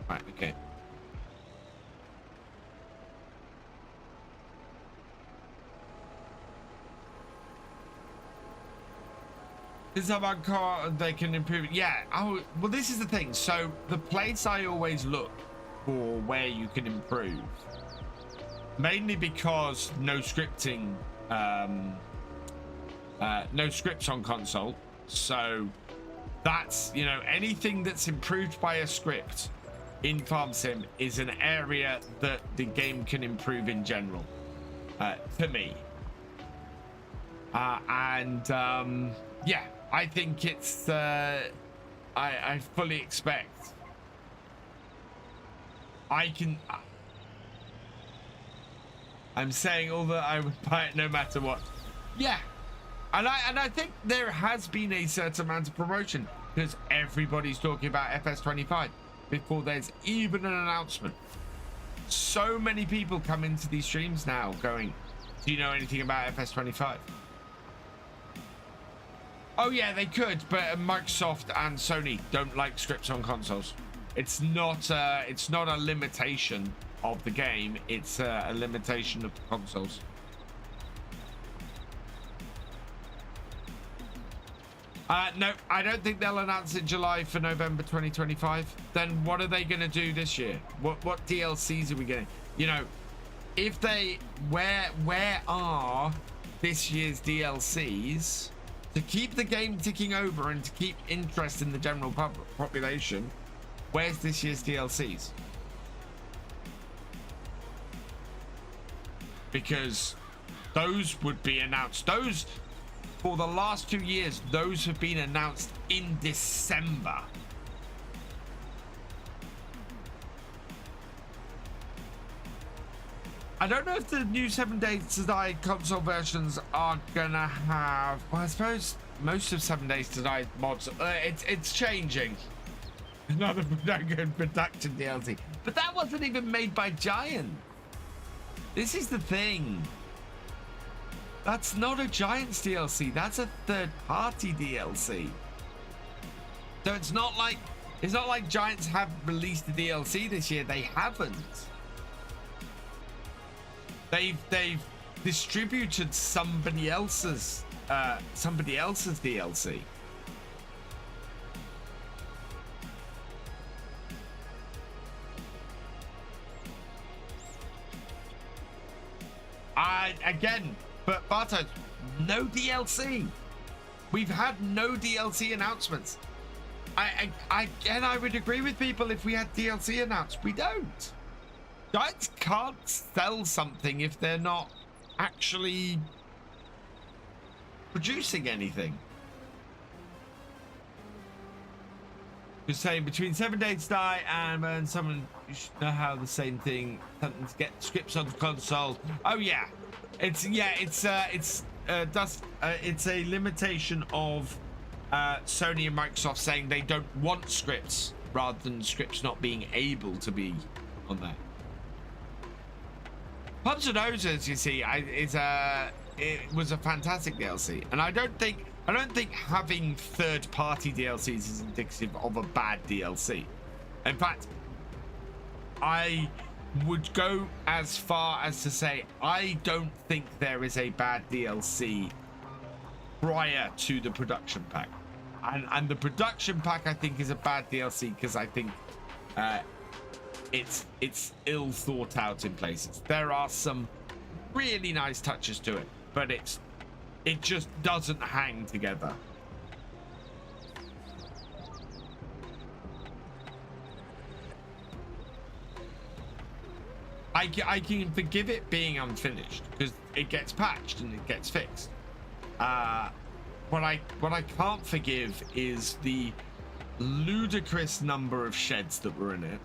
Right, okay. Is about car they can improve? Yeah. Oh, well, this is the thing. So the place I always look for where you can improve, mainly because no scripting, no scripts on console. So that's, you know, anything that's improved by a script in Farm Sim is an area that the game can improve in general, to me. Yeah. I think it's I fully expect I'm saying all that I would buy it no matter what. Yeah. And I think there has been a certain amount of promotion because everybody's talking about FS25 before there's even an announcement. So many people come into these streams now going, do you know anything about FS25? Oh yeah, they could, but Microsoft and Sony don't like scripts on consoles. It's not a limitation of the game. It's a limitation of the consoles. No, I don't think they'll announce it July for November 2025. Then what are they going to do this year? What DLCs are we getting? You know, if they where are this year's DLCs? To keep the game ticking over and to keep interest in the general population, where's this year's DLCs? Because those would be announced. Those, for the last 2 years, those have been announced in December. I don't know if the new 7 Days to Die console versions are gonna have. Well, I suppose most of 7 Days to Die mods. It's changing. Another production DLC, but that wasn't even made by Giant. This is the thing. That's not a Giants DLC. That's a third-party DLC. So it's not like Giants have released the DLC this year. They haven't. They've distributed somebody else's DLC. Again, but Bartos, no DLC. We've had no DLC announcements. I would agree with people if we had DLC announced. We don't. Giants can't sell something if they're not actually producing anything. Just saying, between 7 Days to Die and someone, you should know how the same thing. Something to get scripts on the console. Oh yeah, it's a limitation of Sony and Microsoft saying they don't want scripts rather than scripts not being able to be on there. Pubs and Hoses, you see, it was a fantastic DLC, and I don't think having third-party DLCs is indicative of a bad DLC. In fact, I would go as far as to say I don't think there is a bad DLC prior to the production pack, and the production pack I think is a bad DLC because I think it's ill thought out in places. There are some really nice touches to it, but it just doesn't hang together. I can forgive it being unfinished because it gets patched and it gets fixed. What I can't forgive is the ludicrous number of sheds that were in it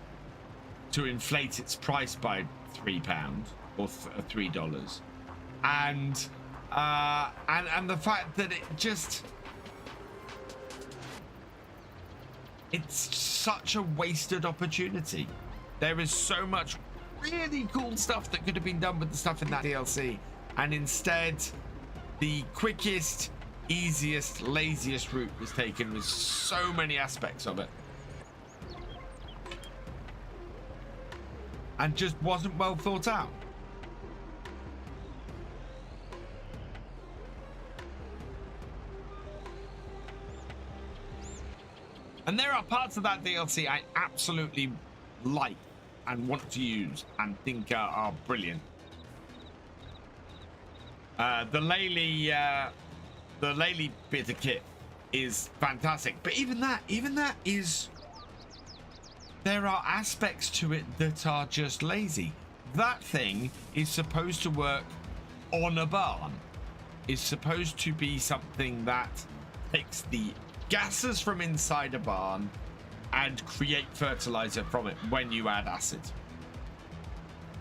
to inflate its price by £3 or $3, and the fact that it's such a wasted opportunity. There is so much really cool stuff that could have been done with the stuff in that DLC, and instead the quickest, easiest, laziest route was taken with so many aspects of it, and just wasn't well thought out. And there are parts of that DLC I absolutely like and want to use and think are brilliant. The Laylee bit of kit is fantastic, but even that is, there are aspects to it that are just lazy. That thing is supposed to work on a barn. It's supposed to be something that takes the gases from inside a barn and create fertilizer from it when you add acid.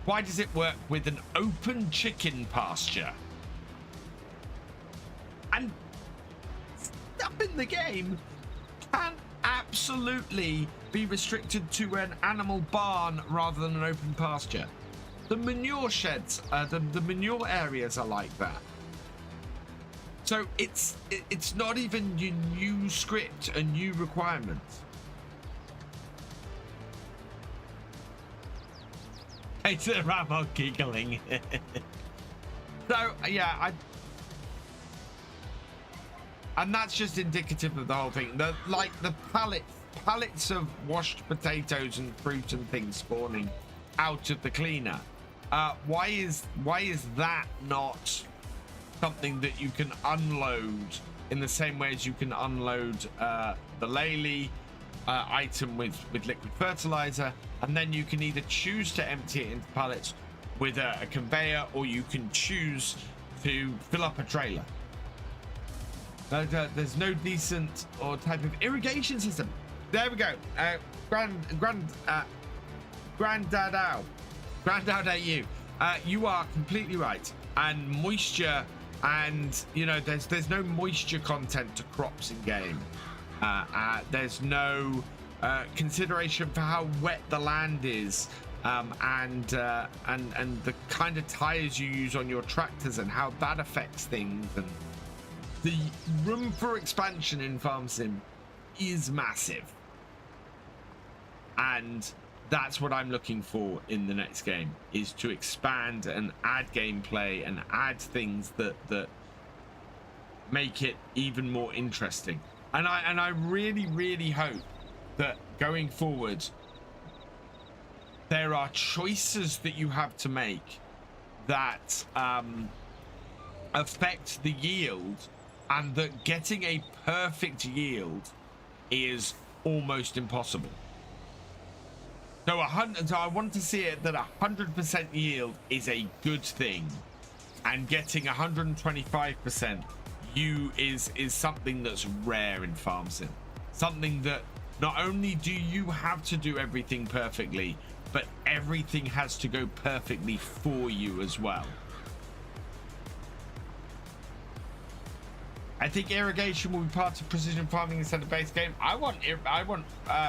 Why does it work with an open chicken pasture? And stuff in the game can absolutely be restricted to an animal barn rather than an open pasture. The manure sheds, the manure areas are like that. So it's not even your new script and new requirements. It's a rabble giggling. So yeah, and that's just indicative of the whole thing. The pallets of washed potatoes and fruit and things spawning out of the cleaner. Why is that not something that you can unload in the same way as you can unload the Laylee item with liquid fertilizer, and then you can either choose to empty it into pallets with a conveyor, or you can choose to fill up a trailer. There's no decent or type of irrigation system. There we go. Grandad AU. You are completely right. And moisture, and you know, there's no moisture content to crops in game. There's no consideration for how wet the land is, and the kind of tires you use on your tractors and how that affects things. And the room for expansion in Farm Sim is massive, and that's what I'm looking for in the next game, is to expand and add gameplay and add things that make it even more interesting. And I really hope that going forward there are choices that you have to make that affect the yield, and that getting a perfect yield is almost impossible. So I want to see it that 100% yield is a good thing, and getting 125% is something that's rare in Farm Sim. Something that not only do you have to do everything perfectly, but everything has to go perfectly for you as well. I think irrigation will be part of precision farming instead of base game. I want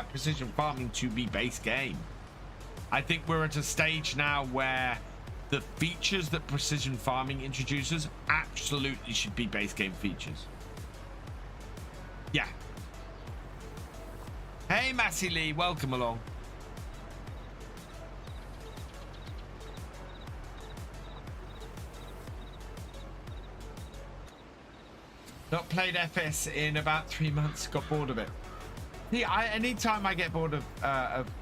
precision farming to be base game. I think we're at a stage now where the features that precision farming introduces absolutely should be base game features. Yeah. Hey, Massey Lee, welcome along. Not played FS in about 3 months. Got bored of it. Yeah, anytime I get bored of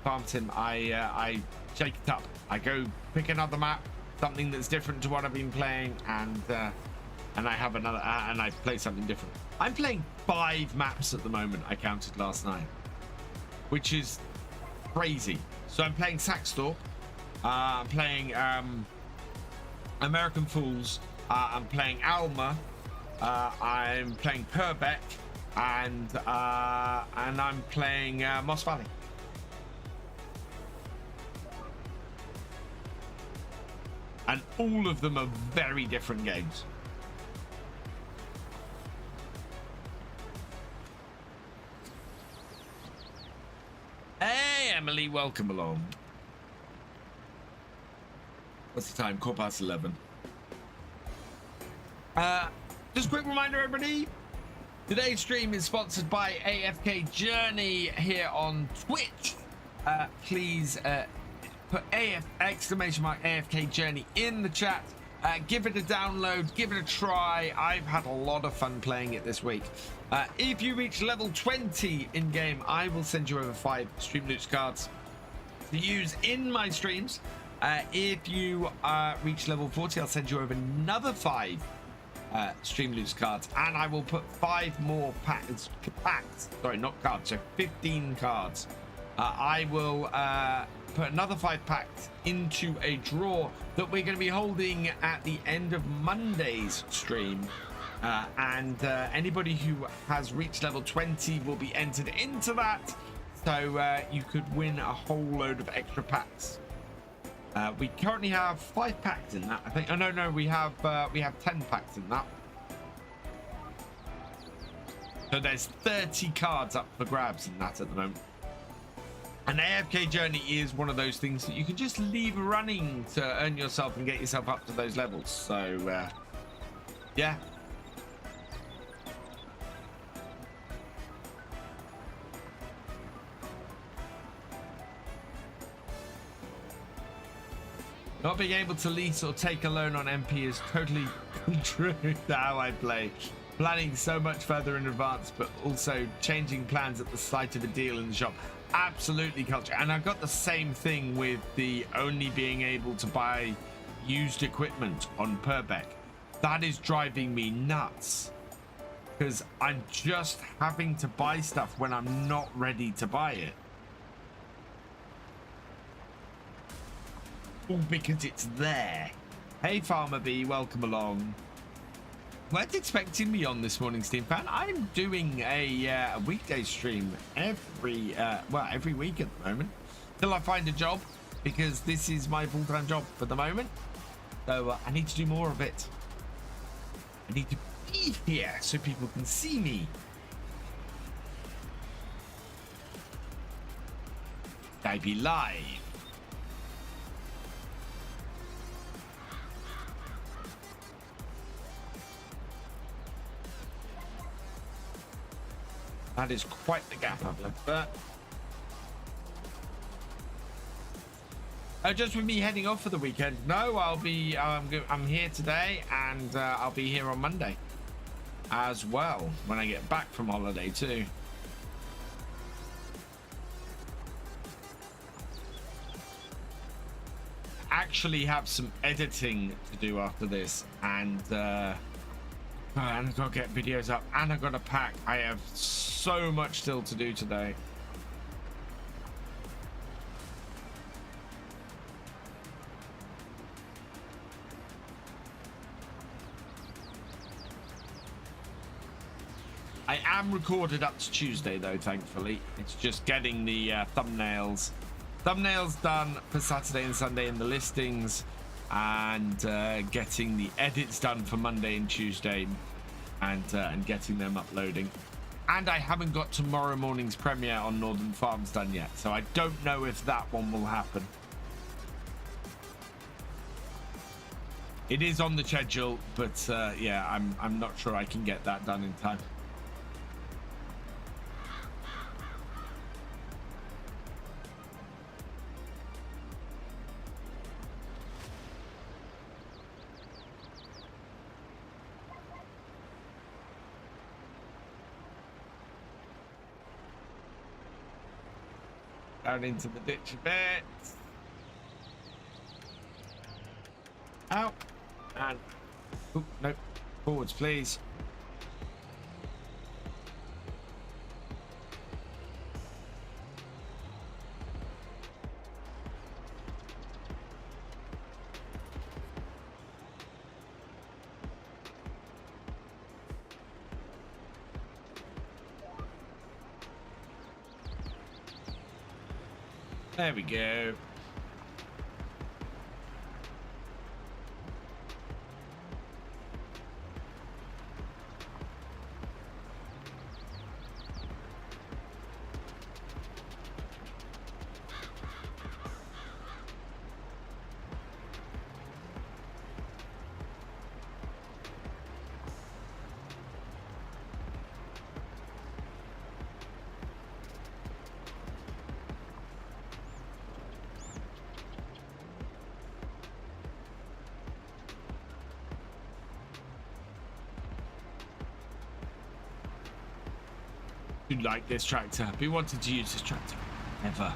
Farm Sim, I shake it up. I go pick another map, something that's different to what I've been playing, and I have another, and I play something different. I'm playing 5 maps at the moment. I counted last night, which is crazy. So I'm playing Saxthorpe. I'm playing American Fools. I'm playing Alma. I'm playing Purbeck, and I'm playing Moss Valley. And all of them are very different games. Hey, Emily, welcome along. What's the time? 11:15. Just a quick reminder, everybody. Today's stream is sponsored by AFK Journey here on Twitch. Please put !AFK Journey in the chat. Give it a download, give it a try. I've had a lot of fun playing it this week. If you reach level 20 in game, I will send you over 5 stream loots cards to use in my streams. If you reach level 40, I'll send you over another 5 stream loots cards, and I will put 5 more packs, sorry, not cards, so 15 cards. I will put another 5 packs into a draw that we're going to be holding at the end of Monday's stream, and anybody who has reached level 20 will be entered into that, so you could win a whole load of extra packs. We currently have 5 packs in that, I think. Oh no, we have 10 packs in that. So there's 30 cards up for grabs in that at the moment. And AFK Journey is one of those things that you can just leave running to earn yourself and get yourself up to those levels. So yeah. Not being able to lease or take a loan on MP is totally true to how I play. Planning so much further in advance, but also changing plans at the sight of a deal in the shop. Absolutely, Culture. And I've got the same thing with the only being able to buy used equipment on Purbeck. That is driving me nuts, because I'm just having to buy stuff when I'm not ready to buy it. All because it's there. Hey, Farmer B, welcome along. Weren't expecting me on this morning, Steam Fan. I'm doing a weekday stream every week at the moment, till I find a job, because this is my full-time job for the moment. So I need to do more of it. I need to be here so people can see me. I be live. That is quite the gap I've left there. Just with me heading off for the weekend. No, I'll be. I'm here today, and I'll be here on Monday as well when I get back from holiday too. Actually, have some editing to do after this, and I've got to get videos up, and I've got to pack. I have so much still to do today. I am recorded up to Tuesday though, thankfully. It's just getting the thumbnails done for Saturday and Sunday in the listings, and getting the edits done for Monday and Tuesday, and getting them uploading. And I haven't got tomorrow morning's premiere on Northern Farms done yet, so I don't know if that one will happen. It is on the schedule, but yeah, I'm not sure I can get that done in time. Down into the ditch a bit. Out. And oh, no, forwards please. There we go. Like this tractor. We wanted to use this tractor ever.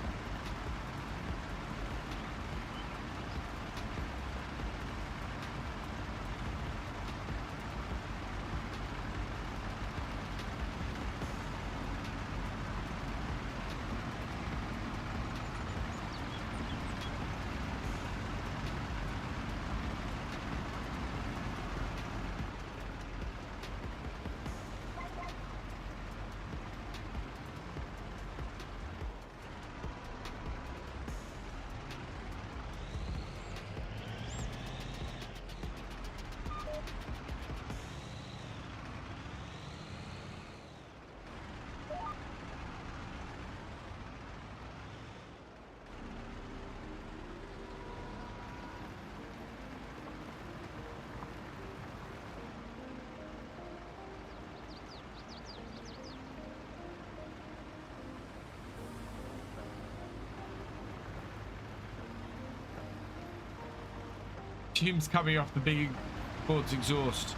Fumes coming off the big Ford's exhaust.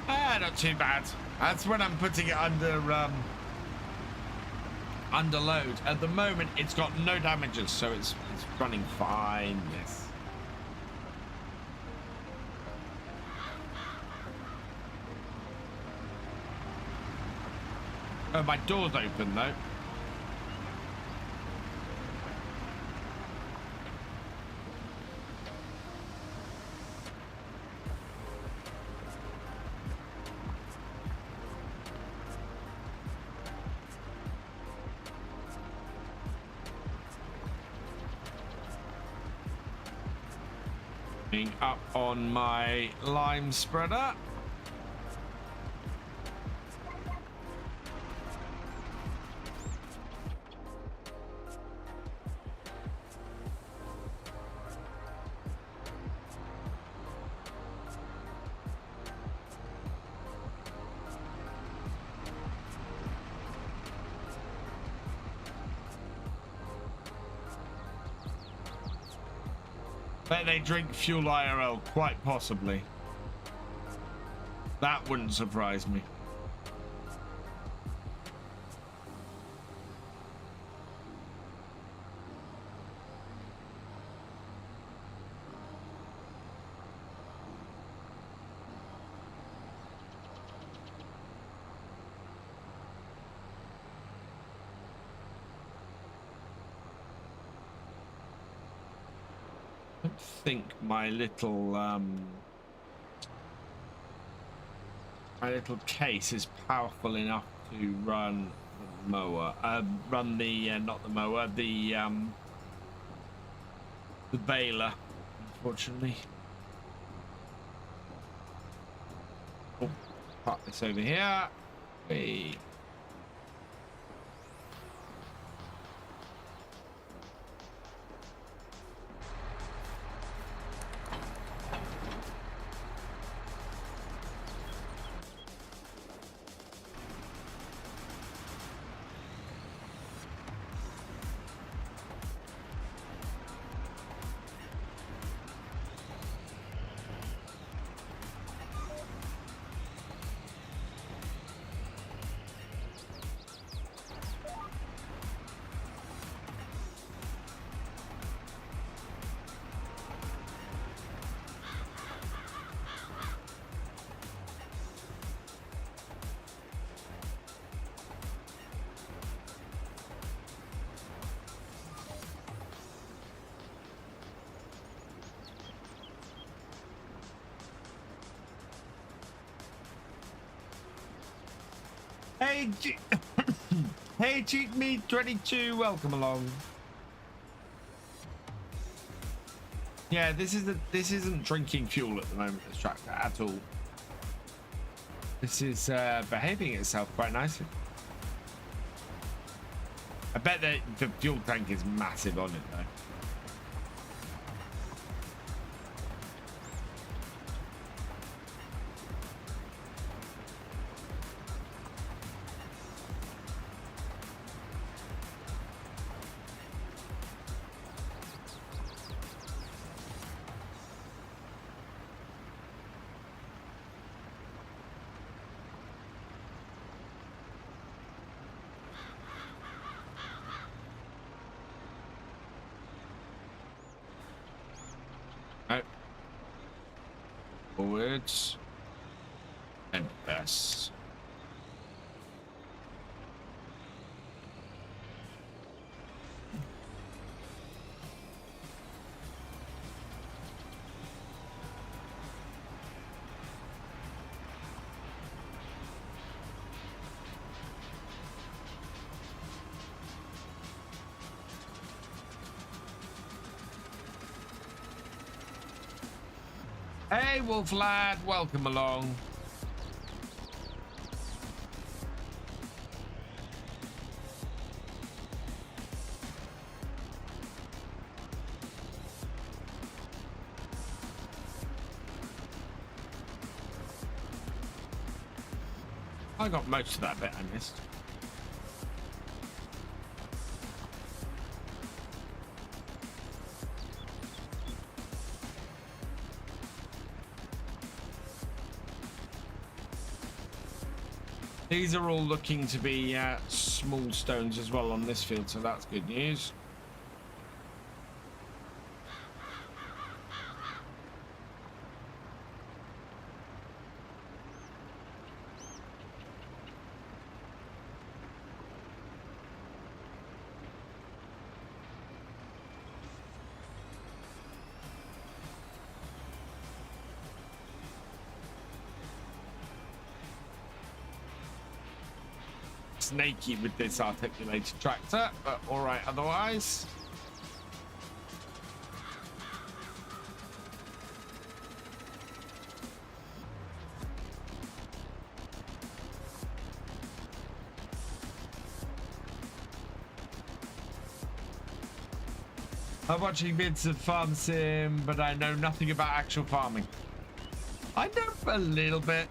Not too bad. That's when I'm putting it under load. At the moment, it's got no damages, so it's running fine. Yes. Oh, my door's open though. Being up on my lime spreader. Bet they drink fuel IRL, quite possibly. That wouldn't surprise me. I don't think my little case is powerful enough to run the mower. Run the not the mower, the baler, unfortunately. Oh, park this over here. Hey. Hey, hey, Cheat Me 22, welcome along. Yeah, this isn't drinking fuel at the moment, this tractor at all. This is behaving itself quite nicely. I bet that the fuel tank is massive on it though. Forwards and best. Hey, Wolf Lad, welcome along. I got most of that bit I missed. These are all looking to be small stones as well on this field, so that's good news. Snaky with this articulated tractor, but all right otherwise. I'm watching bits of Farm Sim, but I know nothing about actual farming. I know a little bit.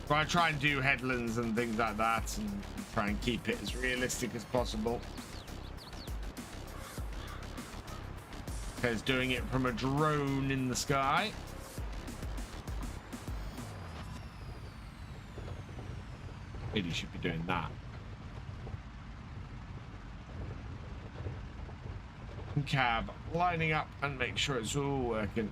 But I try and do headlands and things like that and try and keep it as realistic as possible. Because doing it from a drone in the sky. Really should be doing that. Cab lining up and make sure it's all working.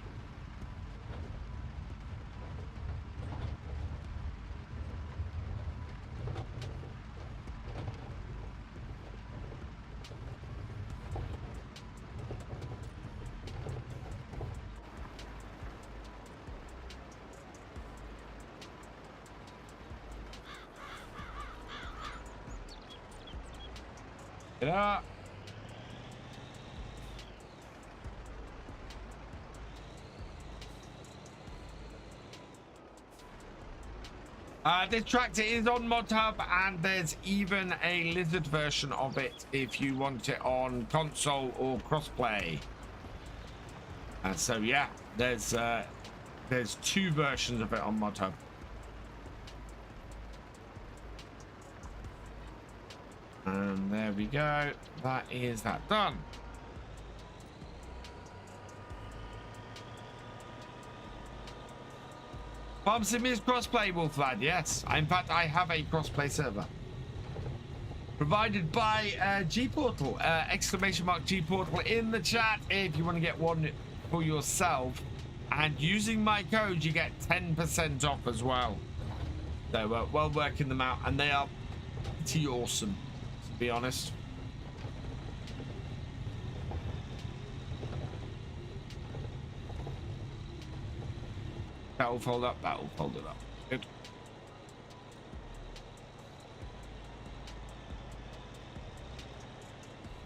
Get up. This tractor is on Mod Hub, and there's even a lizard version of it if you want it on console or crossplay. So yeah, there's 2 versions of it on Mod Hub. And there we go. That is that done. Farm Sim is crossplay, Wolflad. Yes, in fact, I have a crossplay server provided by G Portal. Exclamation mark G Portal in the chat if you want to get one for yourself. And using my code, you get 10% off as well. So well working them out, and they are pretty awesome, to be honest. That will fold up, that will fold it up. Good.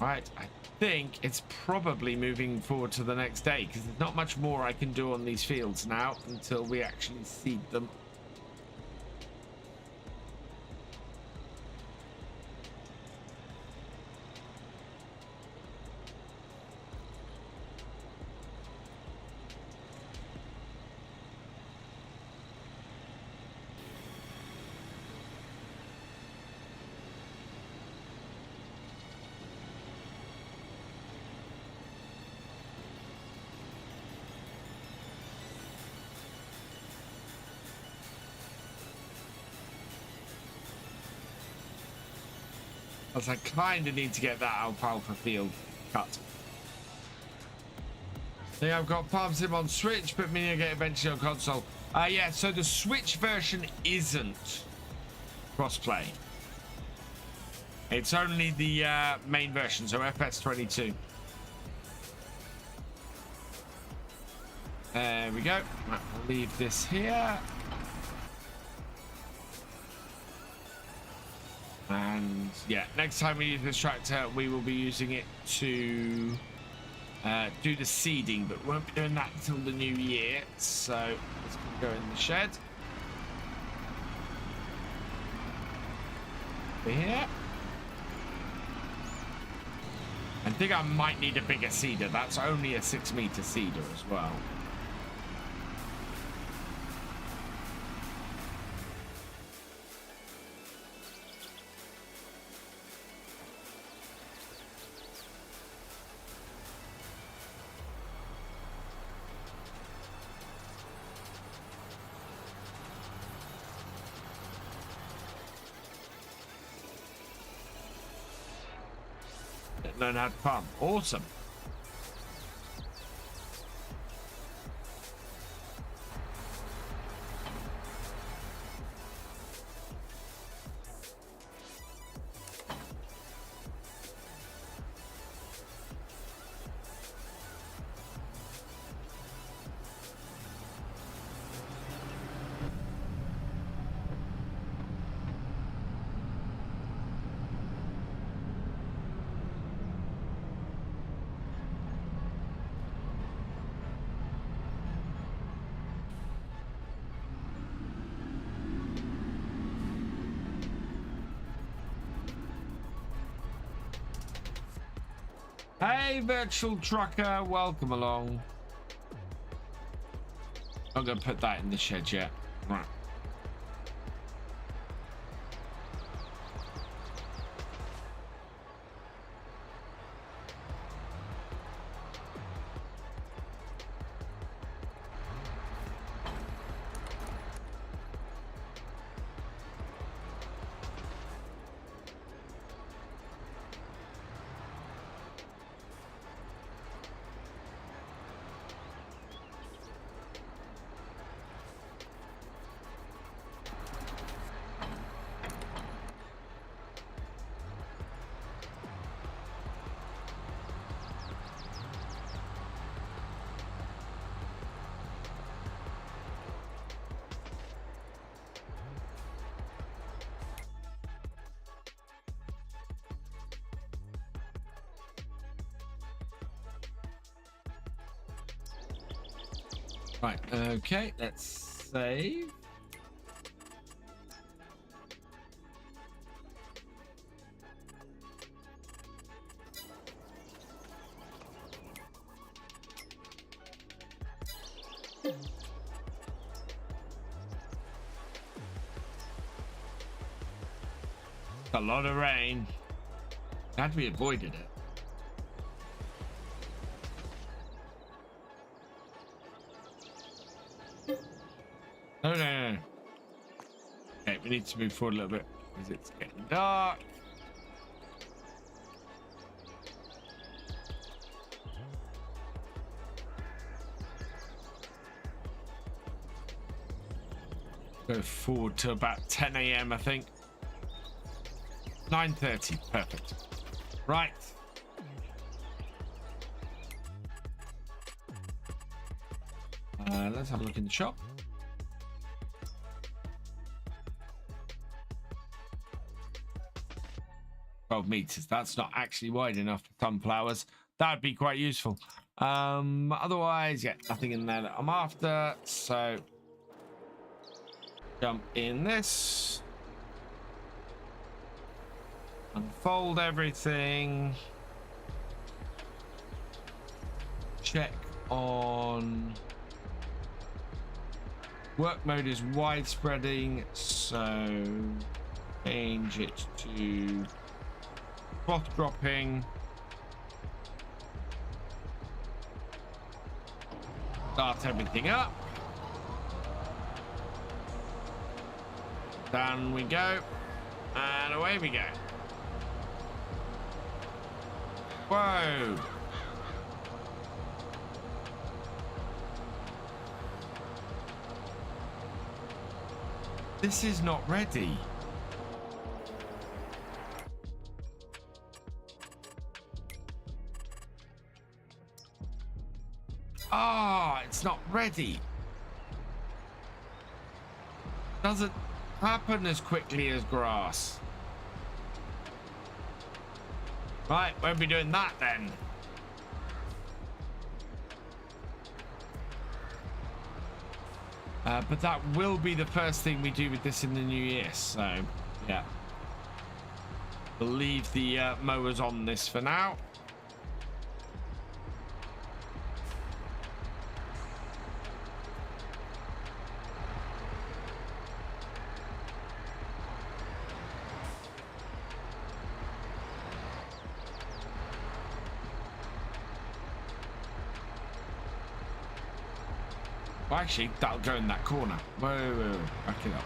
Right, I think it's probably moving forward to the next day because there's not much more I can do on these fields now until we actually seed them. I kind of need to get that alfalfa field cut. I think I've got Farm Sim on Switch, but meaning I get eventually on console. Yeah, so the Switch version isn't crossplay. It's only the main version, so FS22. There we go. Right, we'll leave this here. And yeah, next time we use this tractor, we will be using it to do the seeding, but we won't be doing that until the new year. So let's go in the shed. Over here. I think I might need a bigger seeder. That's only a 6-meter seeder as well. Learn how to farm. Awesome. Hey, virtual trucker, welcome along. I'm gonna put that in the shed yet. Right. Right, okay, let's save. A lot of rain. Glad we avoided it. No, no, no. Okay, we need to move forward a little bit because it's getting dark. Go forward to about 10 a.m. I think. 9:30, perfect. Right. Let's have a look in the shop. Meters. That's not actually wide enough for sunflowers. That would be quite useful. Otherwise, yeah, nothing in there that I'm after. So jump in this. Unfold everything. Check on work mode is widespreading, so change it to cloth dropping. Start everything up. Down we go. And away we go. Whoa. This is not ready. Ah, it's not ready. Doesn't happen as quickly as grass. Right, won't be doing that then. But that will be the first thing we do with this in the new year. So, yeah. We'll leave the mowers on this for now. Well, actually, that'll go in that corner. Whoa, back it up.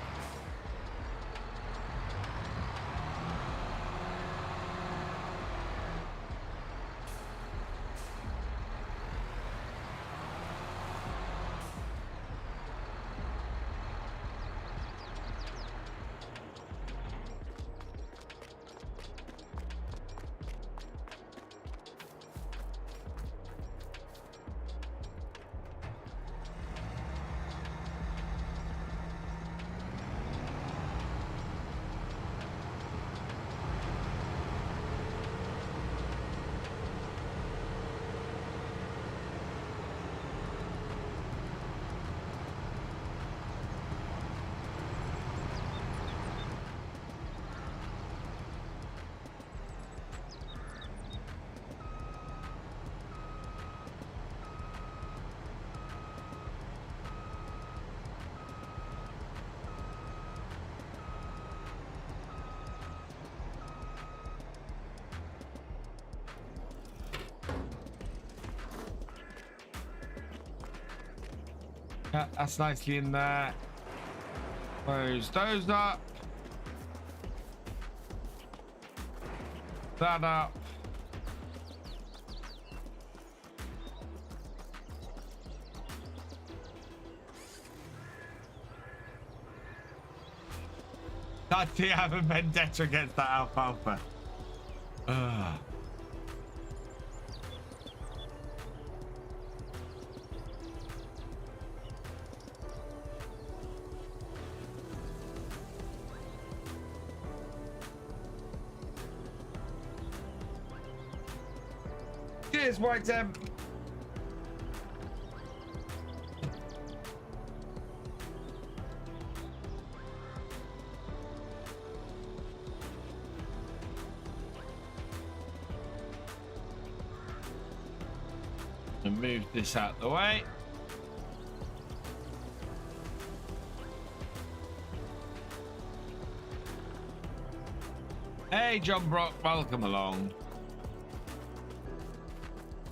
Yeah, that's nicely in there. Close those up. That up. I think I have a vendetta against that alfalfa. Ugh. Cheers, White Temp. And move this out the way. Hey, John Brock, welcome along.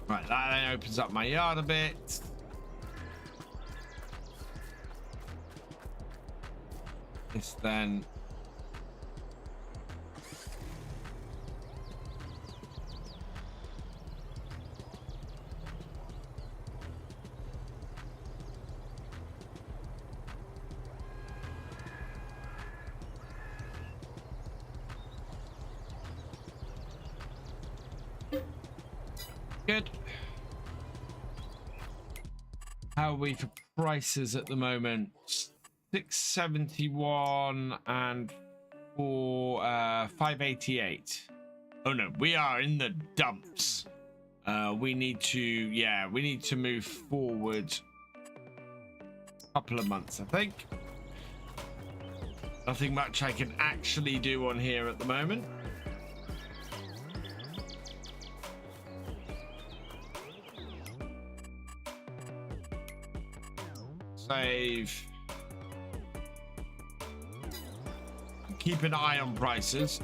Right, that then opens up my yard a bit. This then. Good. How are we for prices at the moment? 671 and for 588. Oh no, we are in the dumps. We need to move forward a couple of months, I think. Nothing much I can actually do on here at the moment. Save. Keep an eye on prices.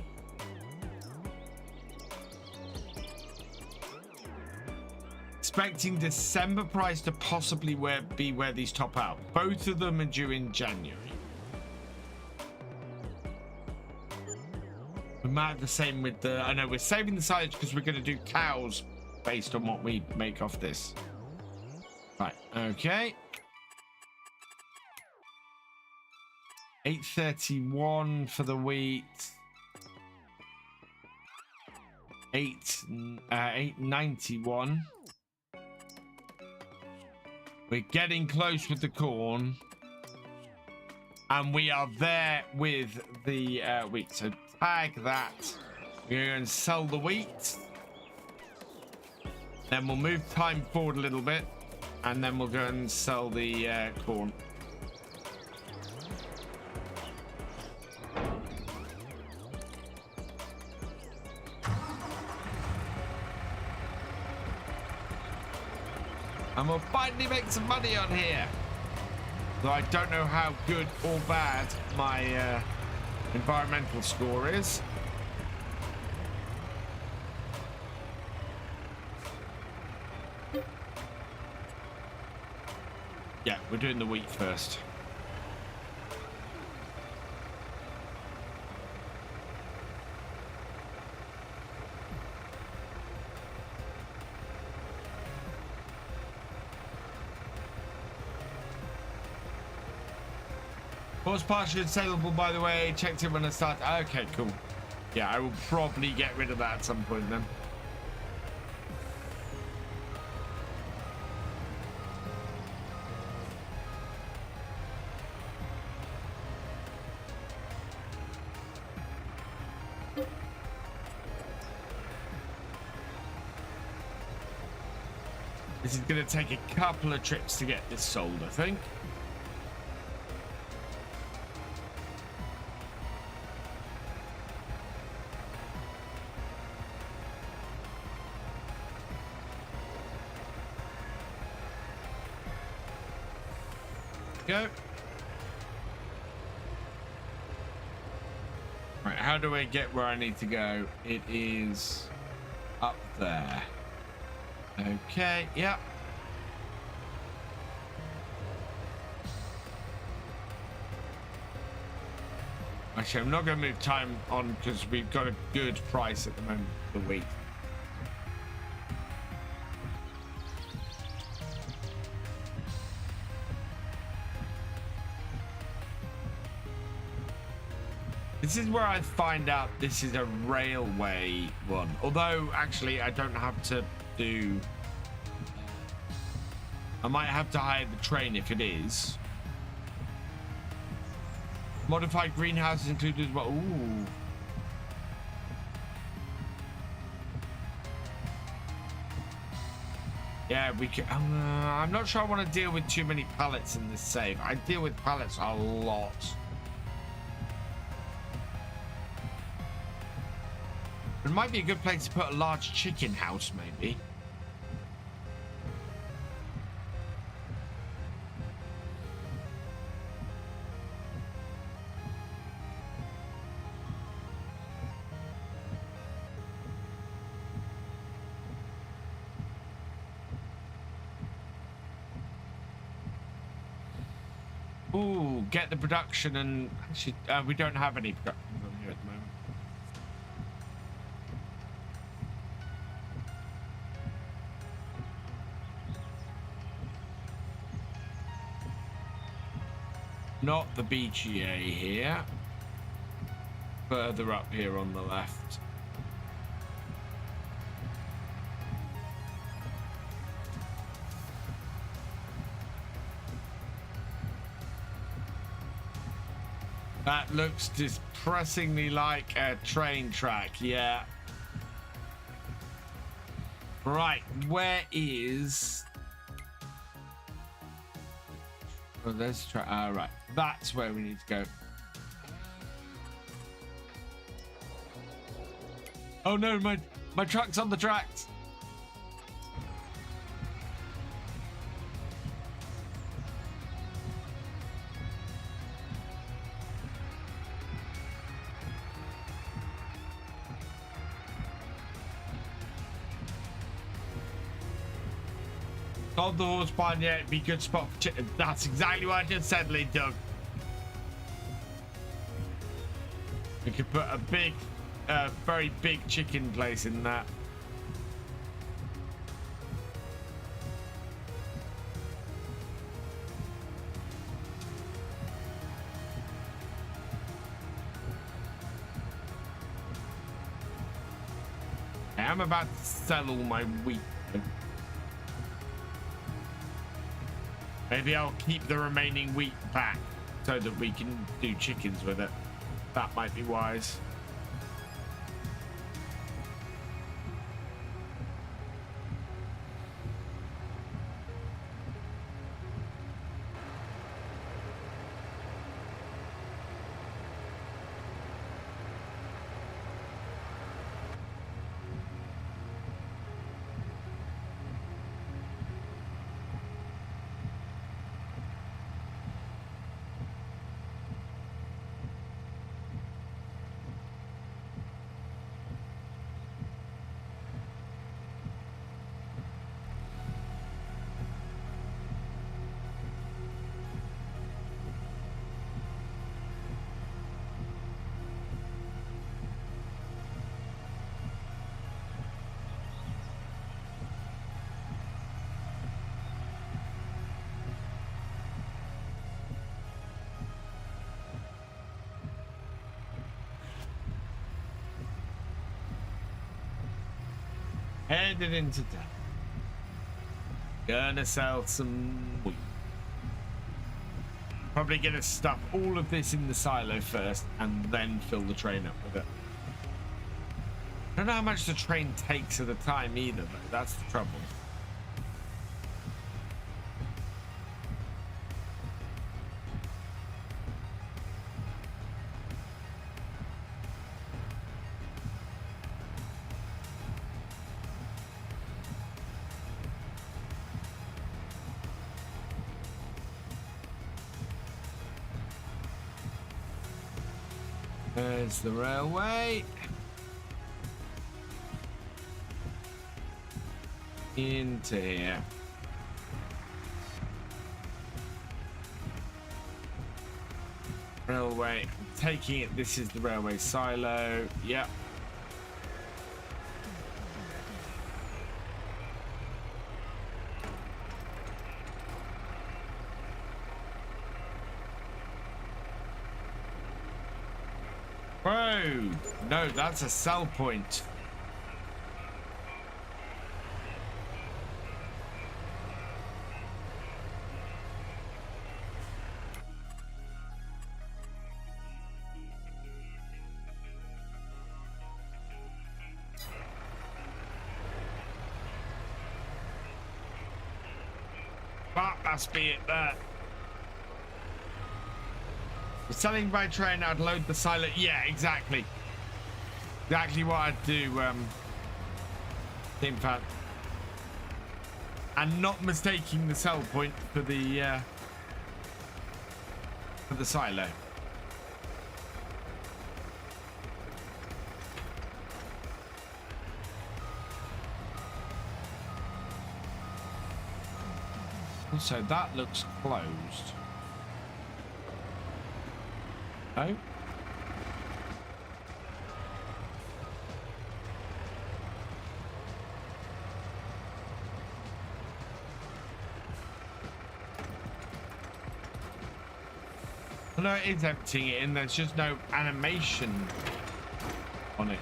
Expecting December price to possibly be where these top out. Both of them are due in January. We might have the same with the. I know we're saving the silage because we're going to do cows based on what we make off this. Right. Okay. 831 for the wheat. 891. We're getting close with the corn, and we are there with the wheat. So tag that. We're going to sell the wheat. Then we'll move time forward a little bit, and then we'll go and sell the corn. And we'll finally make some money on here. Though I don't know how good or bad my environmental score is. Yeah, we're doing the wheat first. Was partially saleable, by the way. Checked it when I started. Okay, cool. Yeah, I will probably get rid of that at some point then. This is going to take a couple of trips to get this sold, I think. Go. Right, how do I get where I need to go? It is up there. Okay, yeah. Actually, I'm not going to move time on because we've got a good price at the moment for the wheat. This is where I find out this is a railway one. Although, actually, I don't have to do... I might have to hire the train if it is. Modified greenhouses included as well. Ooh. Yeah, we can. I'm not sure I want to deal with too many pallets in this save. I deal with pallets a lot. It might be a good place to put a large chicken house, maybe. Ooh, get the production and actually, we don't have any production on here at the moment. Not the BGA here. Further up here on the left. That looks depressingly like a train track, yeah. Right, where is... Oh, there's a track. Right, that's where we need to go. Oh no, my truck's on the tracks. On the horse barn, yeah, it'd be a good spot for chicken. That's exactly what I just said, Lee Doug. We could put a big, very big chicken place in that. I'm about to sell all my wheat. Maybe I'll keep the remaining wheat back so that we can do chickens with it. That might be wise. Headed into town. Gonna sell some wheat. Probably gonna stuff all of this in the silo first and then fill the train up with it. I don't know how much the train takes at a time either, though. That's the trouble. There's the railway. Into here. Railway, taking it. This is the railway silo. Yep. Whoa! No, that's a sell point. That must be it there. Selling by train, I'd load the silo. Yeah, exactly. Exactly what I'd do, Team Fan. And not mistaking the sell point for the silo. Also, that looks closed. No? No, it is emptying it in. There's just no animation on it.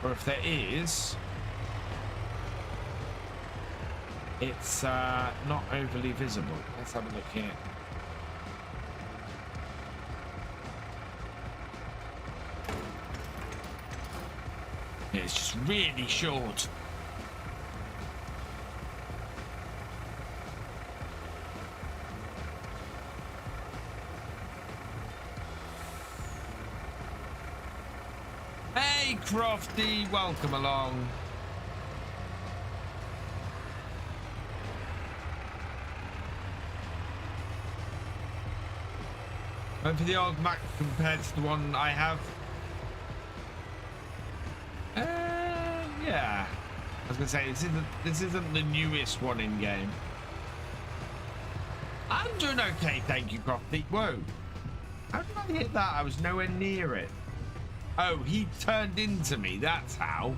Or if there is, it's not overly visible. Let's have a look here. It's just really short. Hey, Crofty, welcome along. And for the old Mac compared to the one I have. Yeah, I was gonna say this isn't the newest one in game. I'm doing okay, thank you, Crofty. Whoa, how did I hit that? I was nowhere near it. Oh, he turned into me. That's how.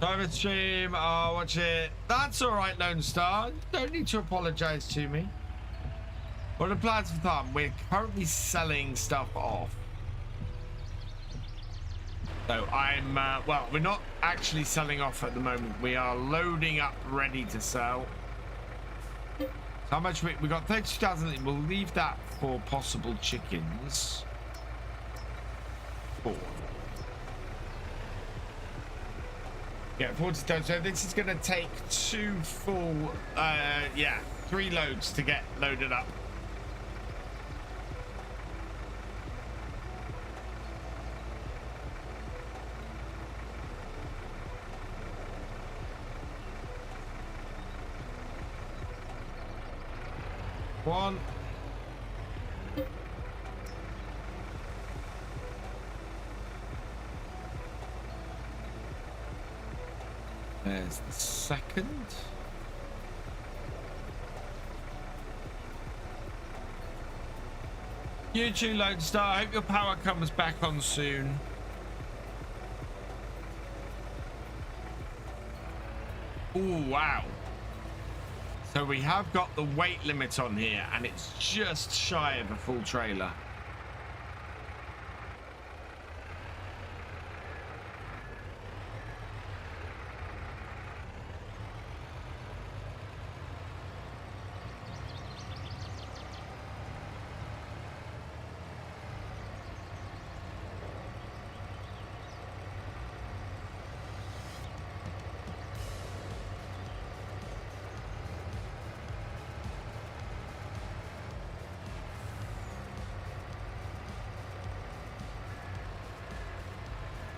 Private stream, I'll watch it. That's all right, Lone Star. You don't need to apologize to me. What are the plans for time? We're currently selling stuff off. So I'm, well, we're not actually selling off at the moment. We are loading up, ready to sell. So how much we got 32,000. We'll leave that for possible chickens. 4. Yeah, 40 tons. So this is going to take 2 full, yeah, 3 loads to get loaded up. One. There's the second. You too, Lone Star. I hope your power comes back on soon. Oh, wow. So we have got the weight limit on here, and it's just shy of a full trailer.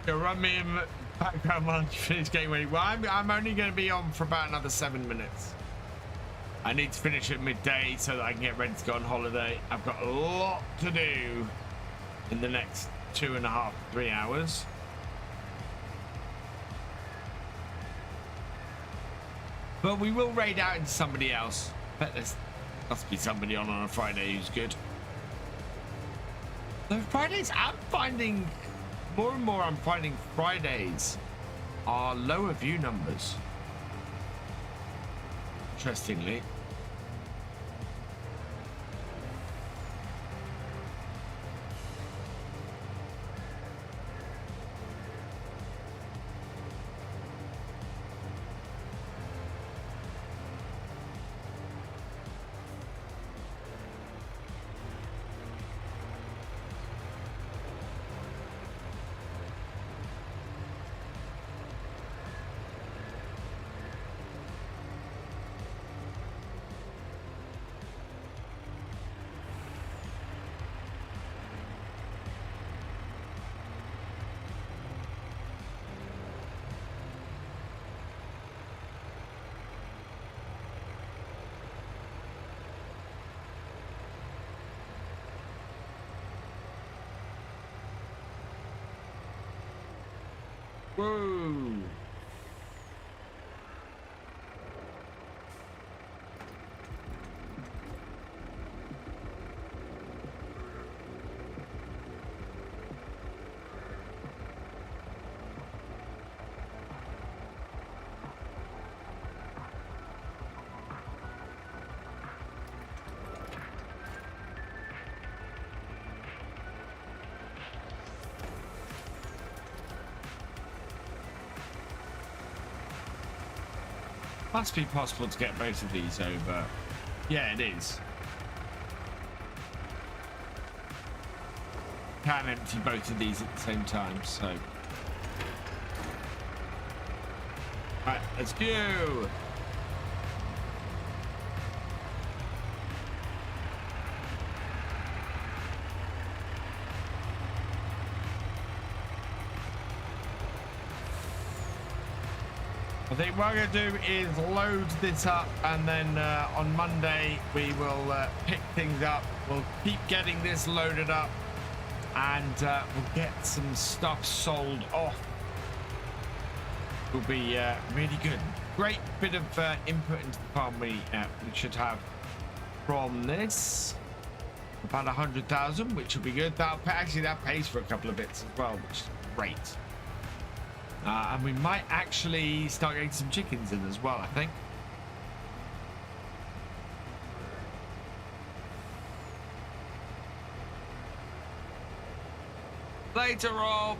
Run me in background while you finish getting ready. Well, I'm only going to be on for about another 7 minutes. I need to finish at midday so that I can get ready to go on holiday. I've got a lot to do in the next 2.5 to 3 hours. But we will raid out into somebody else. Bet there must be somebody on a Friday who's good. So Fridays, I'm finding... More and more, I'm finding Fridays are lower view numbers. Interestingly. Whoa. Must be possible to get both of these over. Yeah, it is. Can empty both of these at the same time, so. Right, let's go. I think what I'm going to do is load this up, and then on Monday we will pick things up. We'll keep getting this loaded up, and we'll get some stuff sold off. Will be really good. Great bit of input into the farm we should have from this. About 100,000, which will be good. Actually, that pays for a couple of bits as well, which is great. And we might actually start getting some chickens in as well, I think. Later, Rob.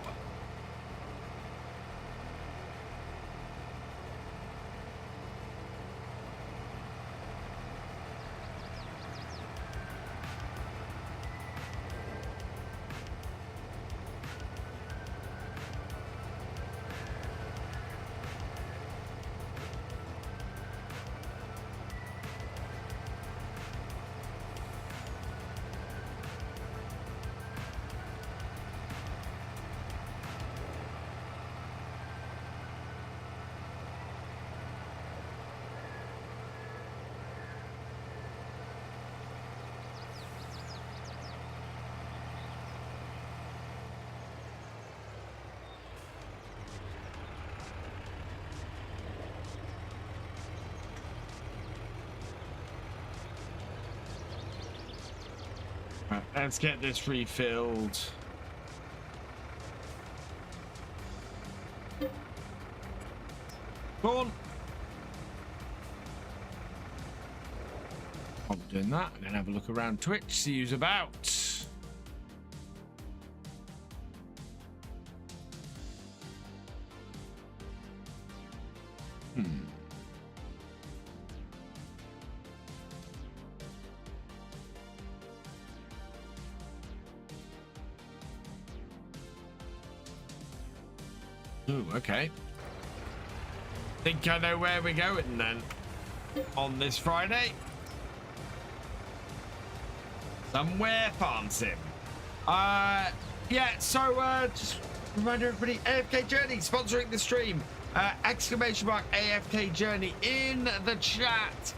Right, let's get this refilled. Go on. While we're doing that, I'm going to have a look around Twitch, see who's about. Ooh, okay. Think I know where we're going then on this Friday. Somewhere farm sim. Yeah, so just reminder everybody, AFK Journey sponsoring the stream. Exclamation mark AFK Journey in the chat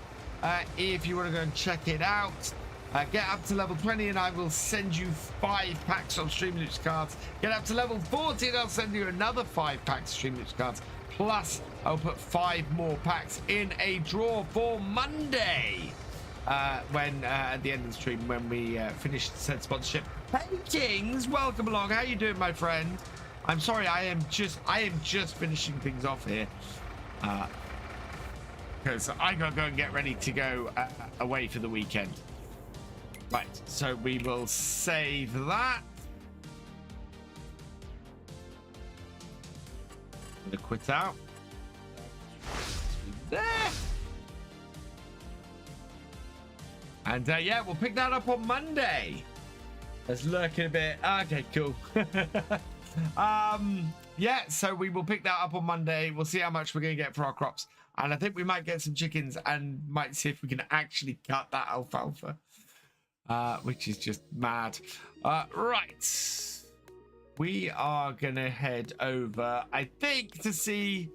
if you want to go and check it out. Get up to level 20 and I will send you 5 packs of Stream Loots cards. Get up to level 40 and I'll send you another 5 packs of Stream Loots cards. Plus, I'll put 5 more packs in a draw for Monday. When at the end of the stream, when we finish said sponsorship. Hey Kings, welcome along. How you doing, my friend? I'm sorry, I am just finishing things off here. Because I gotta go and get ready to go away for the weekend. Right, so we will save that. I'm gonna quit out. There. And yeah, we'll pick that up on Monday. It's lurking a bit. Okay, cool. Yeah, so we will pick that up on Monday. We'll see how much we're gonna get for our crops. And I think we might get some chickens and might see if we can actually cut that alfalfa. Which is just mad. Right. We are going to head over, I think, to see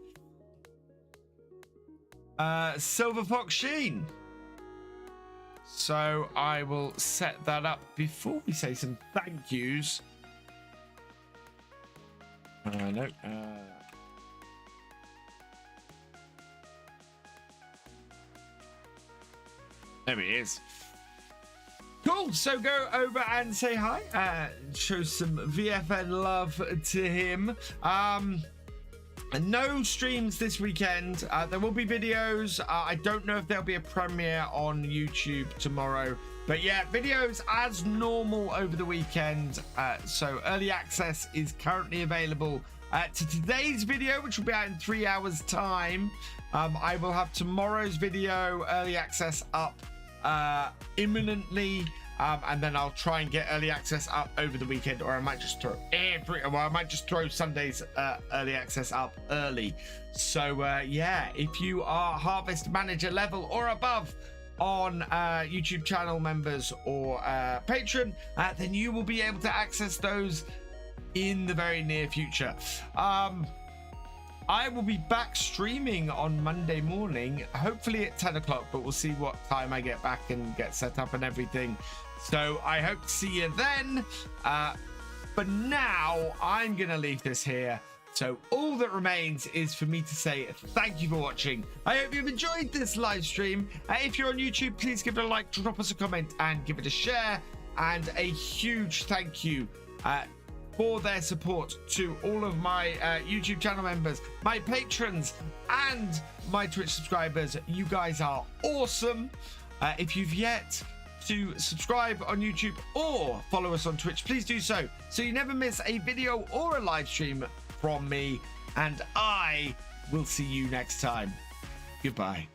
Silver Fox Sheen. So I will set that up before we say some thank yous. No. There he is. Cool, so go over and say hi, show some VFN love to him. No streams this weekend. There will be videos. I don't know if there'll be a premiere on YouTube tomorrow, but yeah, videos as normal over the weekend. So early access is currently available to today's video, which will be out in 3 hours time. I will have tomorrow's video early access up imminently, and then I'll try and get early access up over the weekend, or I might just throw Sunday's early access up early. So yeah, if you are Harvest Manager level or above on YouTube channel members or Patreon, then you will be able to access those in the very near future. I will be back streaming on Monday morning, hopefully at 10 o'clock, but we'll see what time I get back and get set up and everything. So I hope to see you then. But now I'm going to leave this here. So all that remains is for me to say thank you for watching. I hope you've enjoyed this live stream. If you're on YouTube, please give it a like, drop us a comment and give it a share. And a huge thank you for their support to all of my YouTube channel members, my patrons, and my Twitch subscribers. You guys are awesome. If you've yet to subscribe on YouTube or follow us on Twitch, please do so you never miss a video or a live stream from me. And I will see you next time. Goodbye.